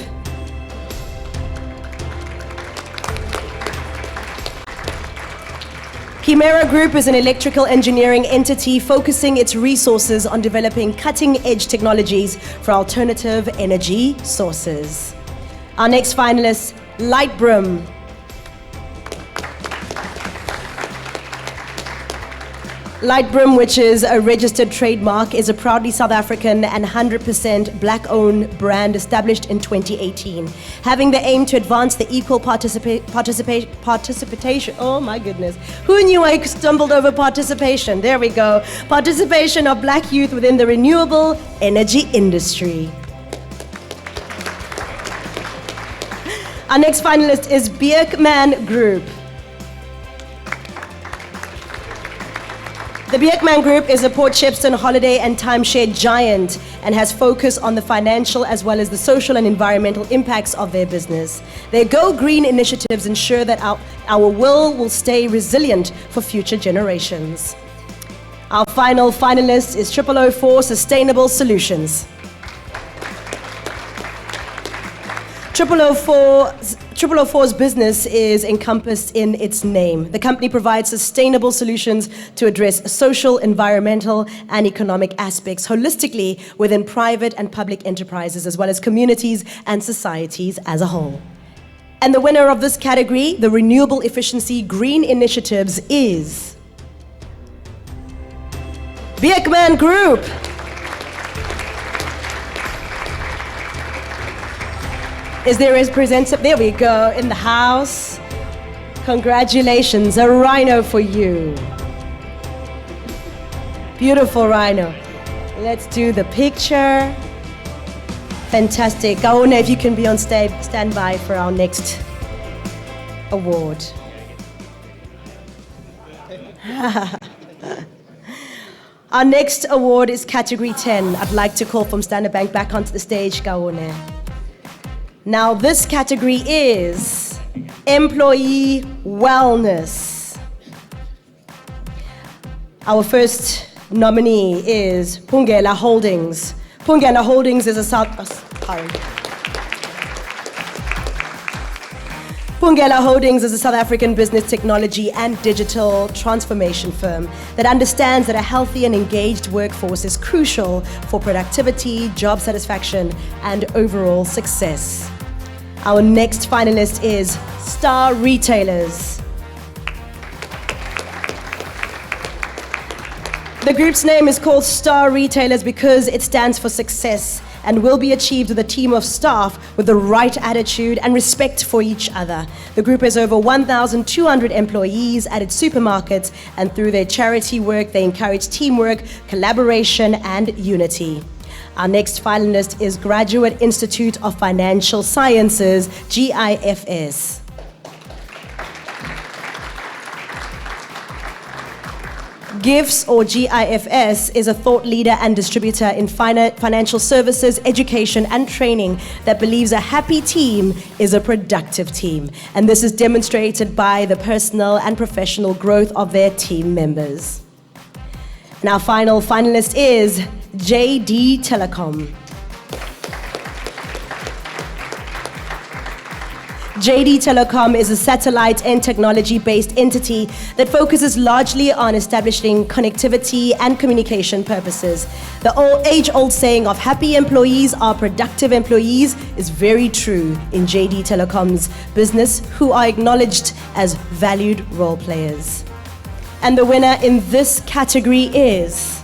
Himera Group is an electrical engineering entity focusing its resources on developing cutting-edge technologies for alternative energy sources. Our next finalist, LiveStream. LiveStream, which is a registered trademark, is a proudly South African and 100% black-owned brand established in 2018, having the aim to advance the equal participation. Oh my goodness. Who knew I stumbled over participation? There we go. Participation of black youth within the renewable energy industry. Our next finalist is Beekman Group. The Beekman Group is a Port Shepstone holiday and timeshare giant and has focus on the financial as well as the social and environmental impacts of their business. Their Go Green initiatives ensure that our world will stay resilient for future generations. Our final finalist is 0004 Sustainable Solutions. 0004's business is encompassed in its name. The company provides sustainable solutions to address social, environmental, and economic aspects holistically within private and public enterprises, as well as communities and societies as a whole. And the winner of this category, the Renewable Efficiency Green Initiatives, is Beekman Group. Is there a representative? There we go, in the house. Congratulations, a rhino for you. Beautiful rhino. Let's do the picture. Fantastic. Gaona, if you can be on stand by for our next award. Our next award is category 10. I'd like to call from Standard Bank back onto the stage, Gaona. Now, this category is employee wellness. Our first nominee is Pungela Holdings. Pungela Holdings is a South African business technology and digital transformation firm that understands that a healthy and engaged workforce is crucial for productivity, job satisfaction, and overall success. Our next finalist is Star Retailers. The group's name is called Star Retailers because it stands for success and will be achieved with a team of staff with the right attitude and respect for each other. The group has over 1,200 employees at its supermarkets, and through their charity work, they encourage teamwork, collaboration, and unity. Our next finalist is Graduate Institute of Financial Sciences, GIFS. GIFS, or GIFS, is a thought leader and distributor in financial services, education, and training that believes a happy team is a productive team. And this is demonstrated by the personal and professional growth of their team members. And our final finalist is JD Telecom. JD Telecom is a satellite and technology-based entity that focuses largely on establishing connectivity and communication purposes. The age-old saying of happy employees are productive employees is very true in JD Telecom's business, who are acknowledged as valued role players. And the winner in this category is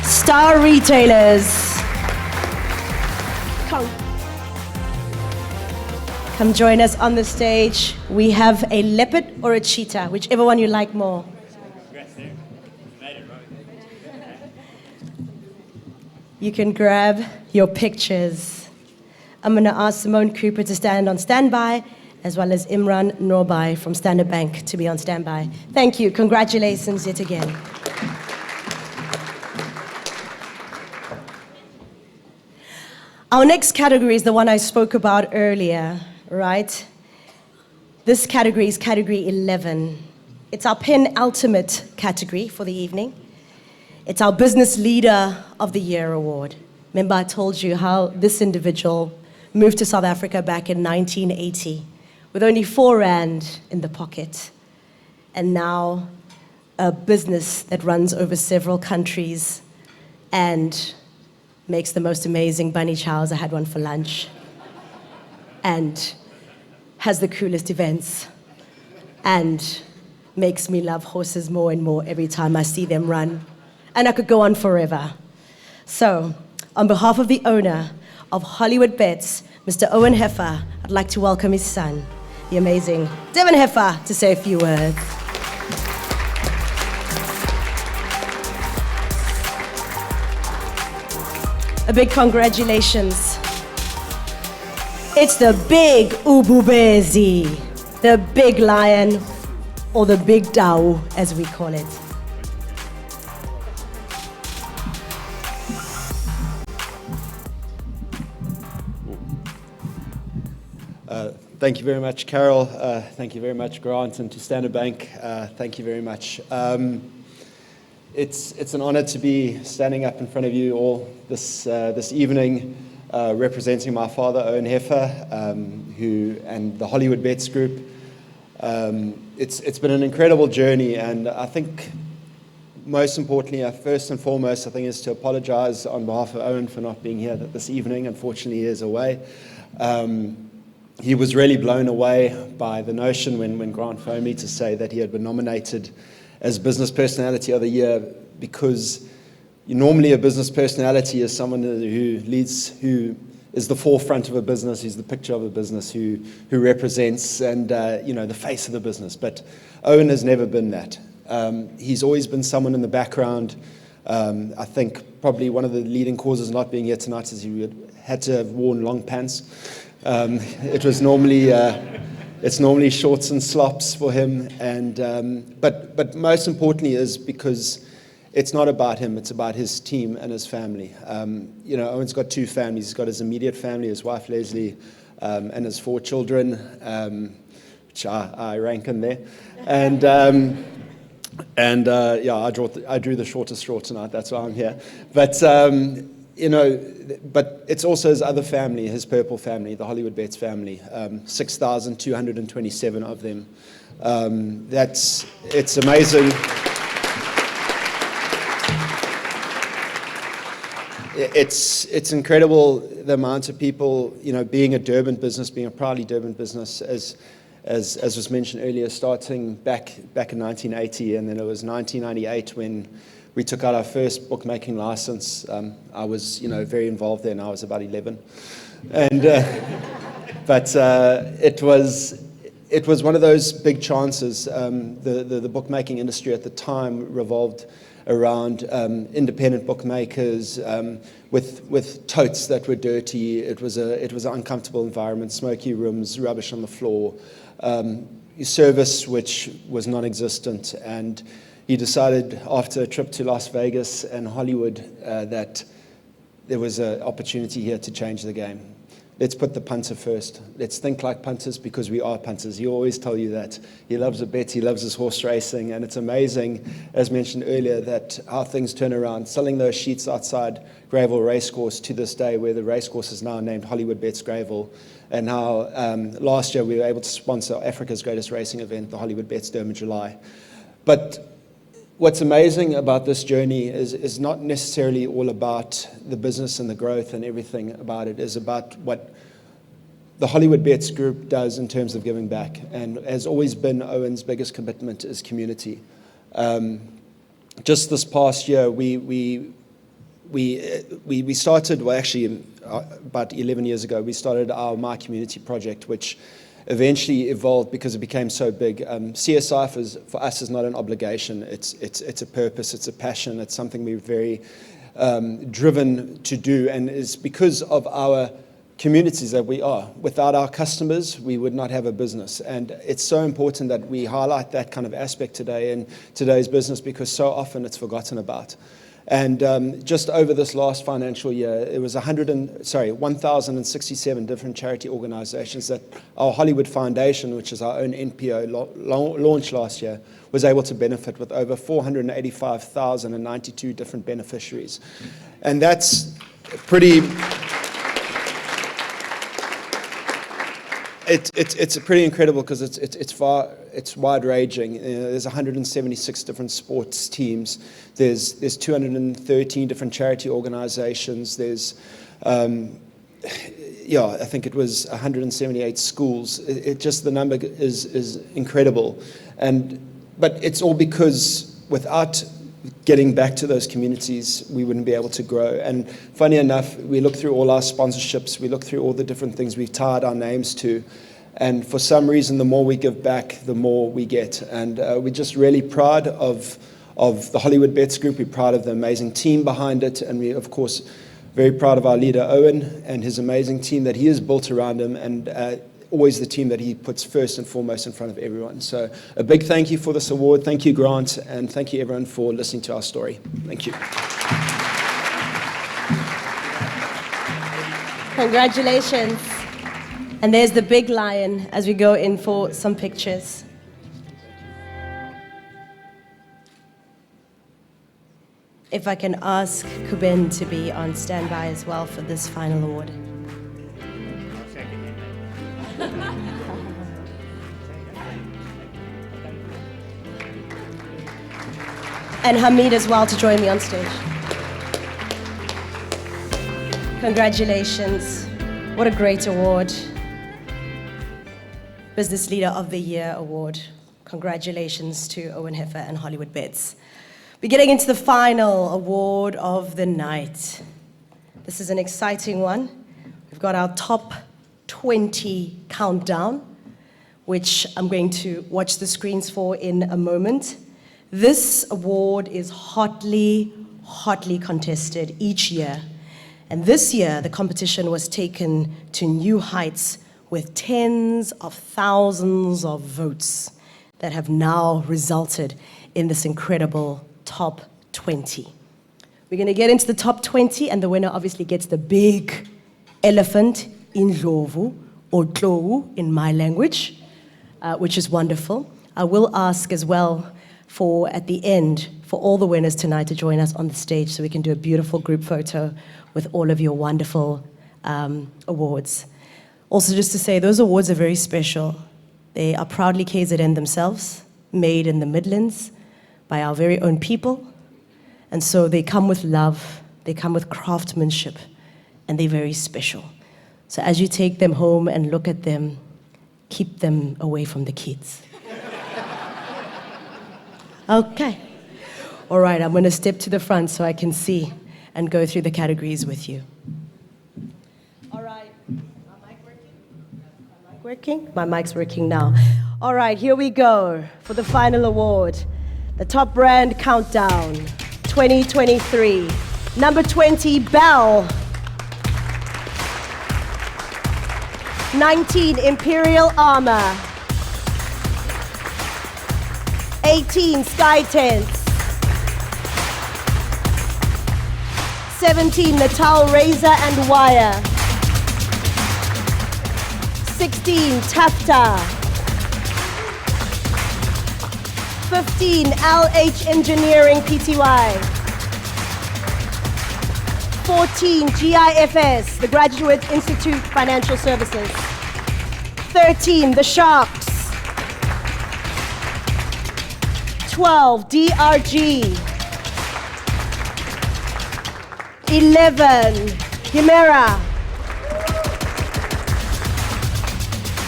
Star Retailers. Come join us on the stage. We have a leopard or a cheetah, whichever one you like more. You can grab your pictures. I'm going to ask Simone Cooper to stand on standby, as well as Imran Norbai from Standard Bank to be on standby. Thank you. Congratulations yet again. Our next category is the one I spoke about earlier, right? This category is category 11. It's our penultimate category for the evening. It's our Business Leader of the Year award. Remember I told you how this individual moved to South Africa back in 1980 with only 4 rand in the pocket, and now a business that runs over several countries and makes the most amazing bunny chows. I had one for lunch. And has the coolest events. And makes me love horses more and more every time I see them run. And I could go on forever. So, on behalf of the owner of Hollywood Bets, Mr. Owen Heffer, I'd like to welcome his son, the amazing Devin Heffer, to say a few words. A big congratulations. It's the big Ububezi, the big lion, or the big Dao, as we call it. Thank you very much, Carol. Thank you very much, Grant, and to Standard Bank. Thank you very much. It's an honor to be standing up in front of you all this evening, representing my father, Owen Heffer, and the Hollywood Bets Group. It's been an incredible journey, and I think most importantly, first and foremost, I think is to apologize on behalf of Owen for not being here this evening. Unfortunately, he is away. He was really blown away by the notion when Grant phoned me to say that he had been nominated as Business Personality of the Year, because normally a business personality is someone who is the forefront of a business, who's the picture of a business, who represents and the face of the business. But Owen has never been that. He's always been someone in the background. I think probably one of the leading causes of not being here tonight is he had to have worn long pants. It's normally shorts and slops for him, but most importantly is because it's not about him, it's about his team and his family. Owen's got 2 families. He's got his immediate family, his wife Leslie, and his 4 children, which I rank in there. I drew the shortest straw tonight, that's why I'm here. But it's also his other family, his purple family, the Hollywood Bets family, 6,227 of them. It's amazing. It's incredible the amount of people, being a Durban business, being a proudly Durban business, as was mentioned earlier, starting back in 1980, and then it was 1998 when we took out our first bookmaking license. I was, very involved then. I was about 11, and but it was one of those big chances. The bookmaking industry at the time revolved around independent bookmakers with totes that were dirty. It was an uncomfortable environment, smoky rooms, rubbish on the floor, service which was non-existent, and he decided after a trip to Las Vegas and Hollywood that there was an opportunity here to change the game. let's put the punter first. Let's think like punters because we are punters. He always tell you that. He loves a bet, he loves his horse racing, and it's amazing, as mentioned earlier, that how things turn around. Selling those sheets outside Greyville Racecourse to this day, where the racecourse is now named Hollywood Bets Greyville, and how last year we were able to sponsor Africa's greatest racing event, the Hollywood Bets Durban July. But what's amazing about this journey is not necessarily all about the business and the growth and everything about it. It's about what the Hollywood Bets Group does in terms of giving back. And has always been Owen's biggest commitment is community. Just this past year, we started, well, actually, about 11 years ago, we started our My Community project, which eventually evolved because it became so big. CSI for us is not an obligation. It's a purpose. It's a passion. It's something we're very driven to do, and it's because of our communities that we are. Without our customers, we would not have a business, and it's so important that we highlight that kind of aspect today in today's business because so often it's forgotten about. And just over this last financial year, it was 1,067 different charity organizations that our Hollywood Foundation, which is our own NPO, launched last year, was able to benefit with over 485,092 different beneficiaries. And that's pretty... It's pretty incredible because it's wide-ranging. There's 176 different sports teams. There's 213 different charity organizations. There's I think it was 178 schools. Just the number is incredible, but it's all because without getting back to those communities, we wouldn't be able to grow. And funny enough, we look through all our sponsorships, we look through all the different things we've tied our names to, and for some reason, the more we give back, the more we get. And we're just really proud of the Hollywood Bets Group. We're proud of the amazing team behind it, and we're, of course, very proud of our leader, Owen, and his amazing team that he has built around him, and always the team that he puts first and foremost in front of everyone. So a big thank you for this award. Thank you, Grant, and thank you, everyone, for listening to our story. Thank you. Congratulations. And there's the big lion as we go in for some pictures. If I can ask Kuben to be on standby as well for this final award. And Hamid as well to join me on stage. Congratulations. What a great award. Business Leader of the Year award. Congratulations to Owen Heffer and Hollywood Bets. We're getting into the final award of the night. This is an exciting one. We've got our top 20 countdown, which I'm going to watch the screens for in a moment. This award is hotly contested each year. And this year, the competition was taken to new heights with tens of thousands of votes that have now resulted in this incredible top 20. We're going to get into the top 20, and the winner obviously gets the big elephant in Ndlovu, or Tlou in my language, which is wonderful. I will ask as well at the end, for all the winners tonight to join us on the stage so we can do a beautiful group photo with all of your wonderful awards. Also, just to say, those awards are very special. They are proudly KZN themselves, made in the Midlands by our very own people. And so they come with love, they come with craftsmanship, and they're very special. So as you take them home and look at them, keep them away from the kids. Okay. All right, I'm going to step to the front so I can see and go through the categories with you. All right. My mic working? My mic's working now. All right, here we go for the final award. The Top Brand Countdown 2023. Number 20, Bell. 19, Imperial Armor. 18, Sky Tents. 17, Natal Razor and Wire. 16, Tufta. 15, LH Engineering Pty. 14, GIFS, the Graduate Institute Financial Services. 13, the Sharks. 12, DRG. 11, Himera.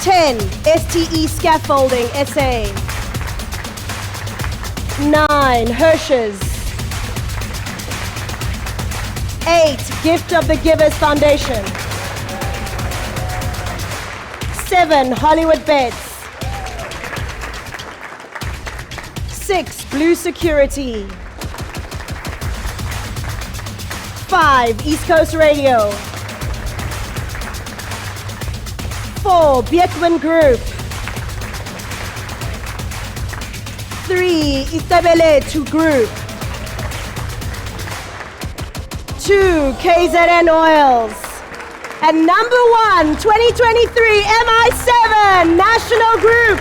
10, STE Scaffolding, SA. 9, Hirsch's. 8, Gift of the Givers Foundation. 7, Hollywood Bets. 6, Blue Security. 5, East Coast Radio. 4, Bieckman Group. 3, Istabele Group. 2, KZN Oils. And number 1, 2023, MI7 National Group.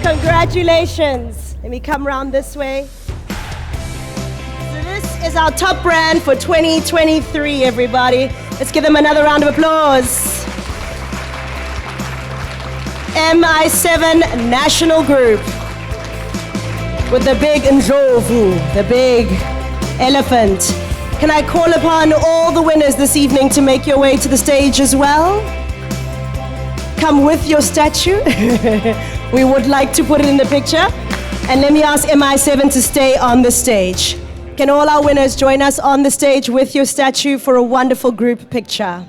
Congratulations. Let me come around this way. So this is our top brand for 2023, everybody. Let's give them another round of applause. MI7 National Group with the big Ndlovu, the big elephant. Can I call upon all the winners this evening to make your way to the stage as well? Come with your statue. We would like to put it in the picture. And let me ask MI7 to stay on the stage. Can all our winners join us on the stage with your statue for a wonderful group picture?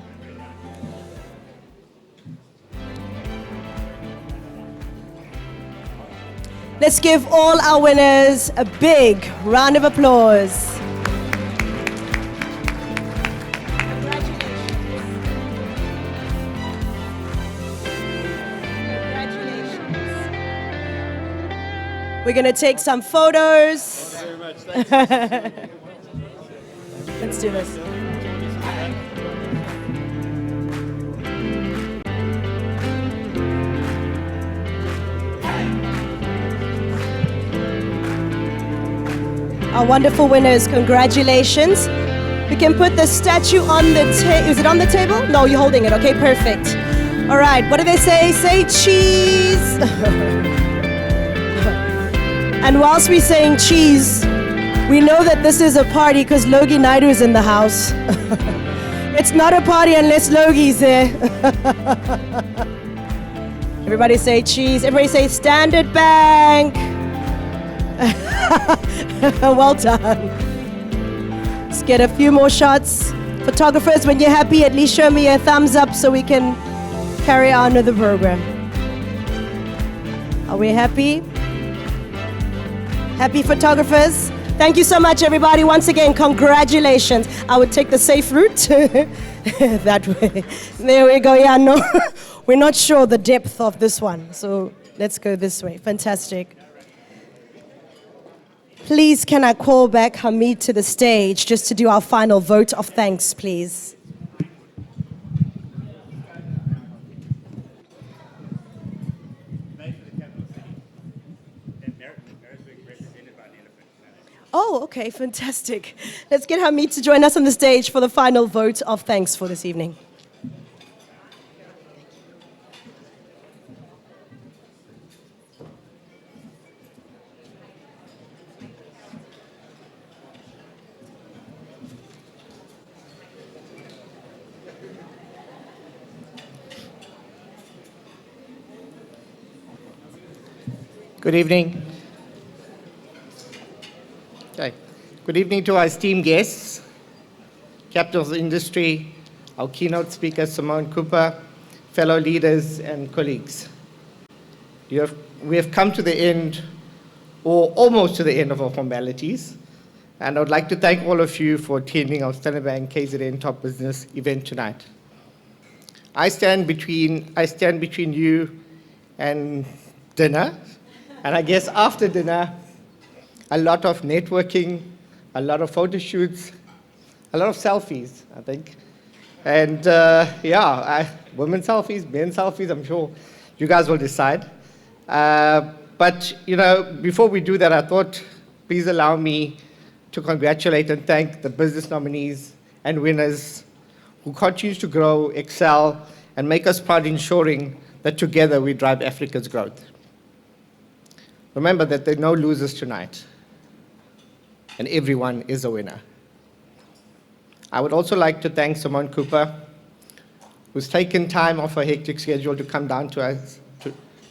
Let's give all our winners a big round of applause. We're going to take some photos. Thank you very much. Thank you. Let's do this. Our wonderful winners, congratulations. We can put the statue on the table. Is it on the table? No, you're holding it. Okay, perfect. All right, what do they say? Say cheese. And whilst we're saying cheese, we know that this is a party because Logie Naidu is in the house. It's not a party unless Logie's there. Everybody say cheese. Everybody say Standard Bank. Well done. Let's get a few more shots. Photographers, when you're happy, at least show me a thumbs up so we can carry on with the program. Are we happy? Happy photographers? Thank you so much, everybody. Once again, congratulations. I would take the safe route that way. There we go. Yeah, no, we're not sure the depth of this one, so let's go this way. Fantastic. Please, can I call back Hamid to the stage just to do our final vote of thanks, please? Oh, okay, fantastic. Let's get Hamid to join us on the stage for the final vote of thanks for this evening. Good evening. Okay. Good evening to our esteemed guests, captains of industry, our keynote speaker, Simone Cooper, fellow leaders and colleagues. We have come to the end, or almost to the end of our formalities, and I would like to thank all of you for attending our Standard Bank KZN Top Business event tonight. I stand between you and dinner. And I guess after dinner, a lot of networking, a lot of photo shoots, a lot of selfies, I think. And women selfies, men selfies, I'm sure you guys will decide. But, before we do that, I thought, please allow me to congratulate and thank the business nominees and winners who continue to grow, excel, and make us proud, ensuring that together we drive Africa's growth. Remember that there are no losers tonight, and everyone is a winner. I would also like to thank Simone Cooper, who's taken time off her hectic schedule to come down to us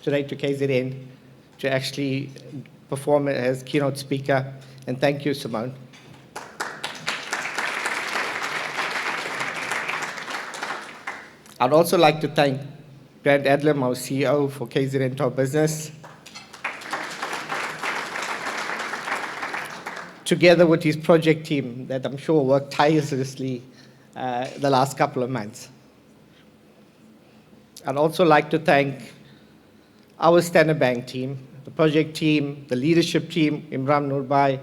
today to KZN to actually perform as keynote speaker. And thank you, Simone. I'd also like to thank Grant Adlam, our CEO for KZN Top Business. Together with his project team that I'm sure worked tirelessly the last couple of months. I'd also like to thank our Standard Bank team, the project team, the leadership team, Imran Nurbai,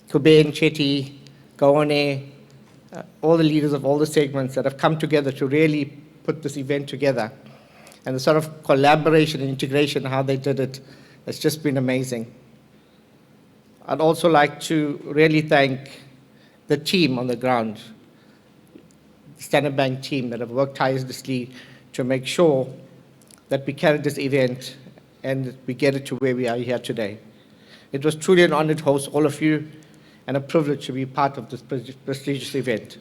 Kuben Chetty, Gaone, all the leaders of all the segments that have come together to really put this event together. And the sort of collaboration and integration, how they did it, has just been amazing. I'd also like to really thank the team on the ground, the Standard Bank team that have worked tirelessly to make sure that we carried this event and we get it to where we are here today. It was truly an honor to host all of you and a privilege to be part of this prestigious event.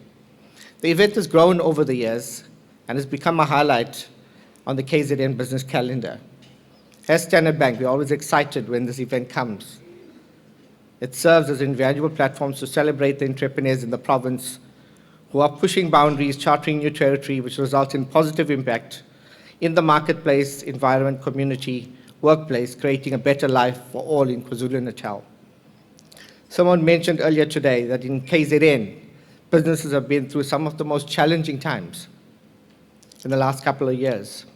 The event has grown over the years and has become a highlight on the KZN business calendar. As Standard Bank, we're always excited when this event comes. It serves as invaluable platforms to celebrate the entrepreneurs in the province who are pushing boundaries, charting new territory, which results in positive impact in the marketplace, environment, community, workplace, creating a better life for all in KwaZulu-Natal. Someone mentioned earlier today that in KZN, businesses have been through some of the most challenging times in the last couple of years.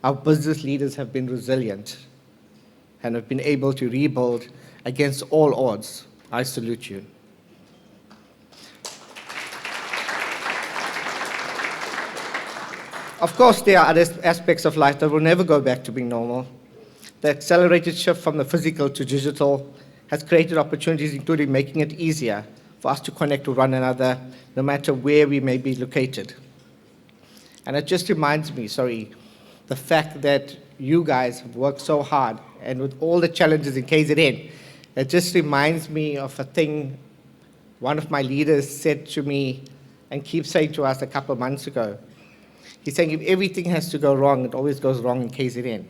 Our business leaders have been resilient and have been able to rebuild against all odds. I salute you. Of course, there are other aspects of life that will never go back to being normal. The accelerated shift from the physical to digital has created opportunities, including making it easier for us to connect with one another, no matter where we may be located. And it just reminds me, the fact that you guys have worked so hard, and with all the challenges in KZN, it just reminds me of a thing one of my leaders said to me and keeps saying to us a couple of months ago. He's saying if everything has to go wrong, it always goes wrong in KZN.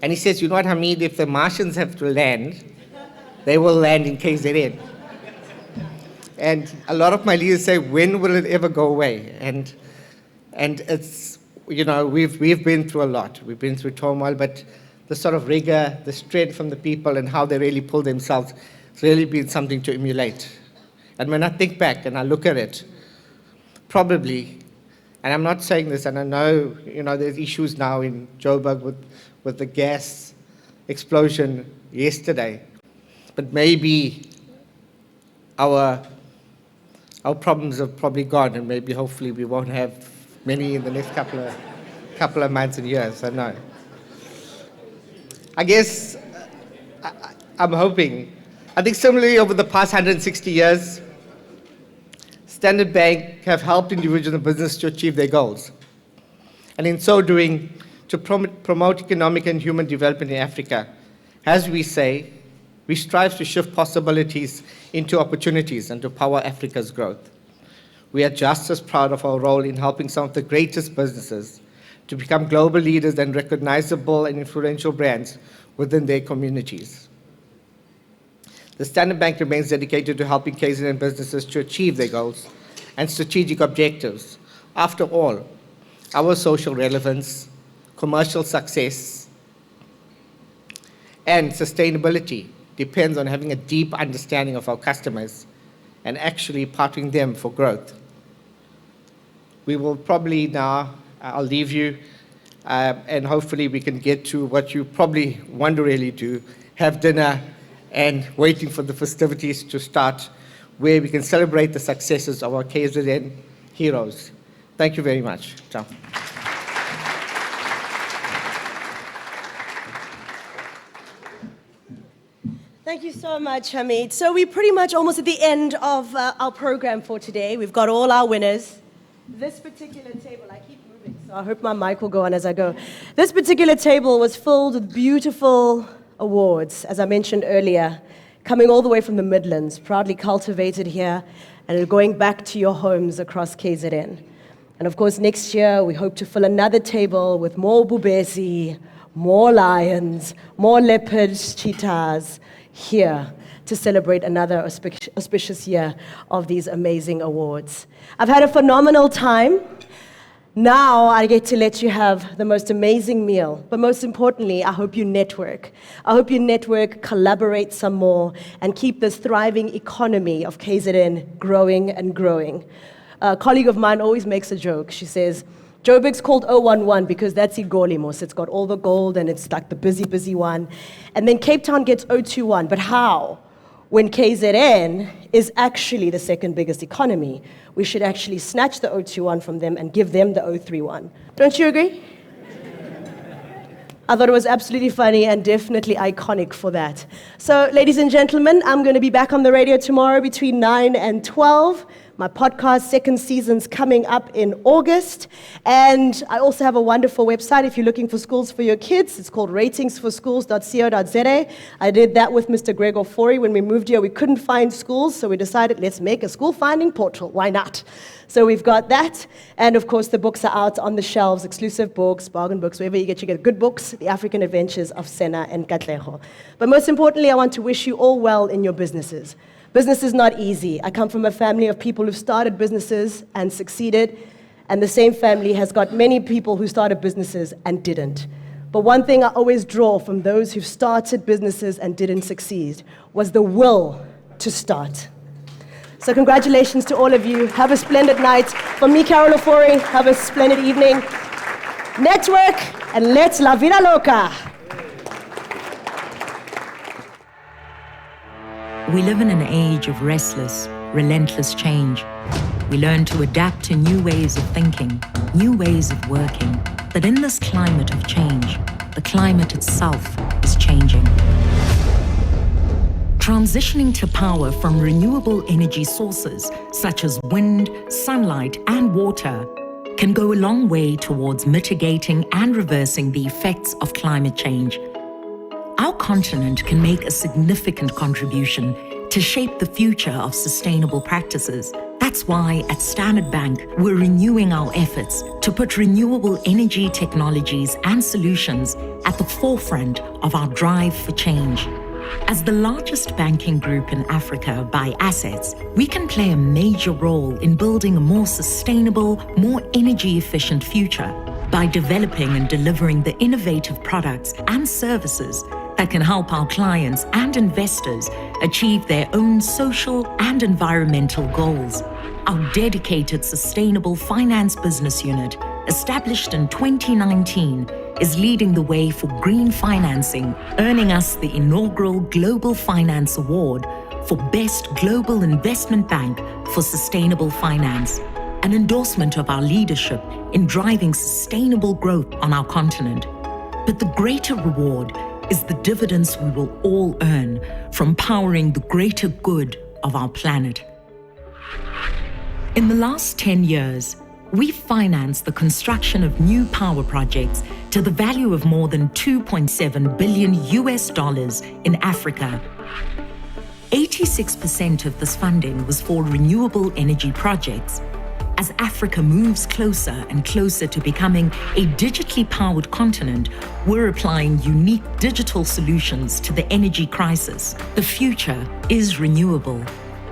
And he says, you know what, Hamid, if the Martians have to land, they will land in KZN. And a lot of my leaders say, when will it ever go away? And it's, we've been through a lot. We've been through turmoil, but the sort of rigor, the strength from the people and how they really pull themselves, it's really been something to emulate. And when I think back and I look at it, probably, and I'm not saying this, and I know, there's issues now in Joburg with the gas explosion yesterday, but maybe our problems have probably gone, and maybe hopefully we won't have many in the next couple of months and years. I know. I guess I'm hoping. I think similarly over the past 160 years, Standard Bank have helped individuals and business to achieve their goals. And in so doing, to promote economic and human development in Africa. As we say, we strive to shift possibilities into opportunities and to power Africa's growth. We are just as proud of our role in helping some of the greatest businesses to become global leaders and recognizable and influential brands within their communities. The Standard Bank remains dedicated to helping KZN businesses to achieve their goals and strategic objectives. After all, our social relevance, commercial success, and sustainability depends on having a deep understanding of our customers and actually partnering them for growth. We will probably now, I'll leave you, and hopefully we can get to what you probably want to really do, have dinner, and waiting for the festivities to start, where we can celebrate the successes of our KZN heroes. Thank you very much. Ciao. Thank you so much, Hamid. So we're pretty much almost at the end of our program for today. We've got all our winners. This particular table, I keep moving, so I hope my mic will go on as I go. This particular table was filled with beautiful awards, as I mentioned earlier, coming all the way from the Midlands, proudly cultivated here, and going back to your homes across KZN. And of course, next year, we hope to fill another table with more bubesi, more lions, more leopards, cheetahs here to celebrate another auspicious year of these amazing awards. I've had a phenomenal time. Now I get to let you have the most amazing meal. But most importantly, I hope you network. I hope you network, collaborate some more, and keep this thriving economy of KZN growing and growing. A colleague of mine always makes a joke. She says, Joburg's called 011 because that's Igolimos. It's got all the gold and it's like the busy one. And then Cape Town gets 021. But how? When KZN is actually the second biggest economy, we should actually snatch the 021 from them and give them the 031. Don't you agree? I thought it was absolutely funny and definitely iconic for that. So, ladies and gentlemen, I'm going to be back on the radio tomorrow between 9 and 12. My podcast second season's coming up in August. And I also have a wonderful website if you're looking for schools for your kids. It's called ratingsforschools.co.za. I did that with Mr. Gregor Fori. When we moved here, we couldn't find schools, so we decided let's make a school finding portal. Why not? So we've got that. And of course, the books are out on the shelves, exclusive books, bargain books, wherever you get good books, The African Adventures of Senna and Katleho. But most importantly, I want to wish you all well in your businesses. Business is not easy. I come from a family of people who've started businesses and succeeded, and the same family has got many people who started businesses and didn't. But one thing I always draw from those who've started businesses and didn't succeed was the will to start. So congratulations to all of you. Have a splendid night. From me, Carol Ofori, have a splendid evening. Network, and let's la vida loca. We live in an age of restless, relentless change. We learn to adapt to new ways of thinking, new ways of working. But in this climate of change, the climate itself is changing. Transitioning to power from renewable energy sources such as wind, sunlight, and water can go a long way towards mitigating and reversing the effects of climate change. Our continent can make a significant contribution to shape the future of sustainable practices. That's why at Standard Bank, we're renewing our efforts to put renewable energy technologies and solutions at the forefront of our drive for change. As the largest banking group in Africa by assets, we can play a major role in building a more sustainable, more energy-efficient future by developing and delivering the innovative products and services that can help our clients and investors achieve their own social and environmental goals. Our dedicated Sustainable Finance Business Unit, established in 2019, is leading the way for green financing, earning us the inaugural Global Finance Award for Best Global Investment Bank for Sustainable Finance, an endorsement of our leadership in driving sustainable growth on our continent. But the greater reward is the dividends we will all earn from powering the greater good of our planet. In the last 10 years, we've financed the construction of new power projects to the value of more than $2.7 billion in Africa. 86% of this funding was for renewable energy projects. As Africa moves closer and closer to becoming a digitally powered continent, we're applying unique digital solutions to the energy crisis. The future is renewable,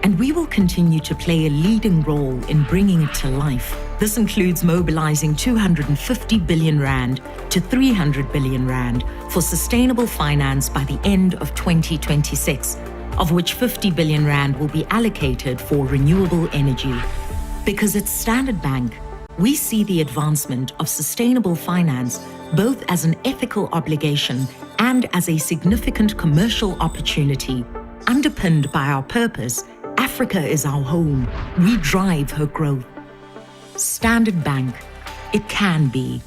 and we will continue to play a leading role in bringing it to life. This includes mobilizing 250 billion rand to 300 billion rand for sustainable finance by the end of 2026, of which 50 billion rand will be allocated for renewable energy. Because at Standard Bank, we see the advancement of sustainable finance both as an ethical obligation and as a significant commercial opportunity. Underpinned by our purpose, Africa is our home. We drive her growth. Standard Bank, it can be.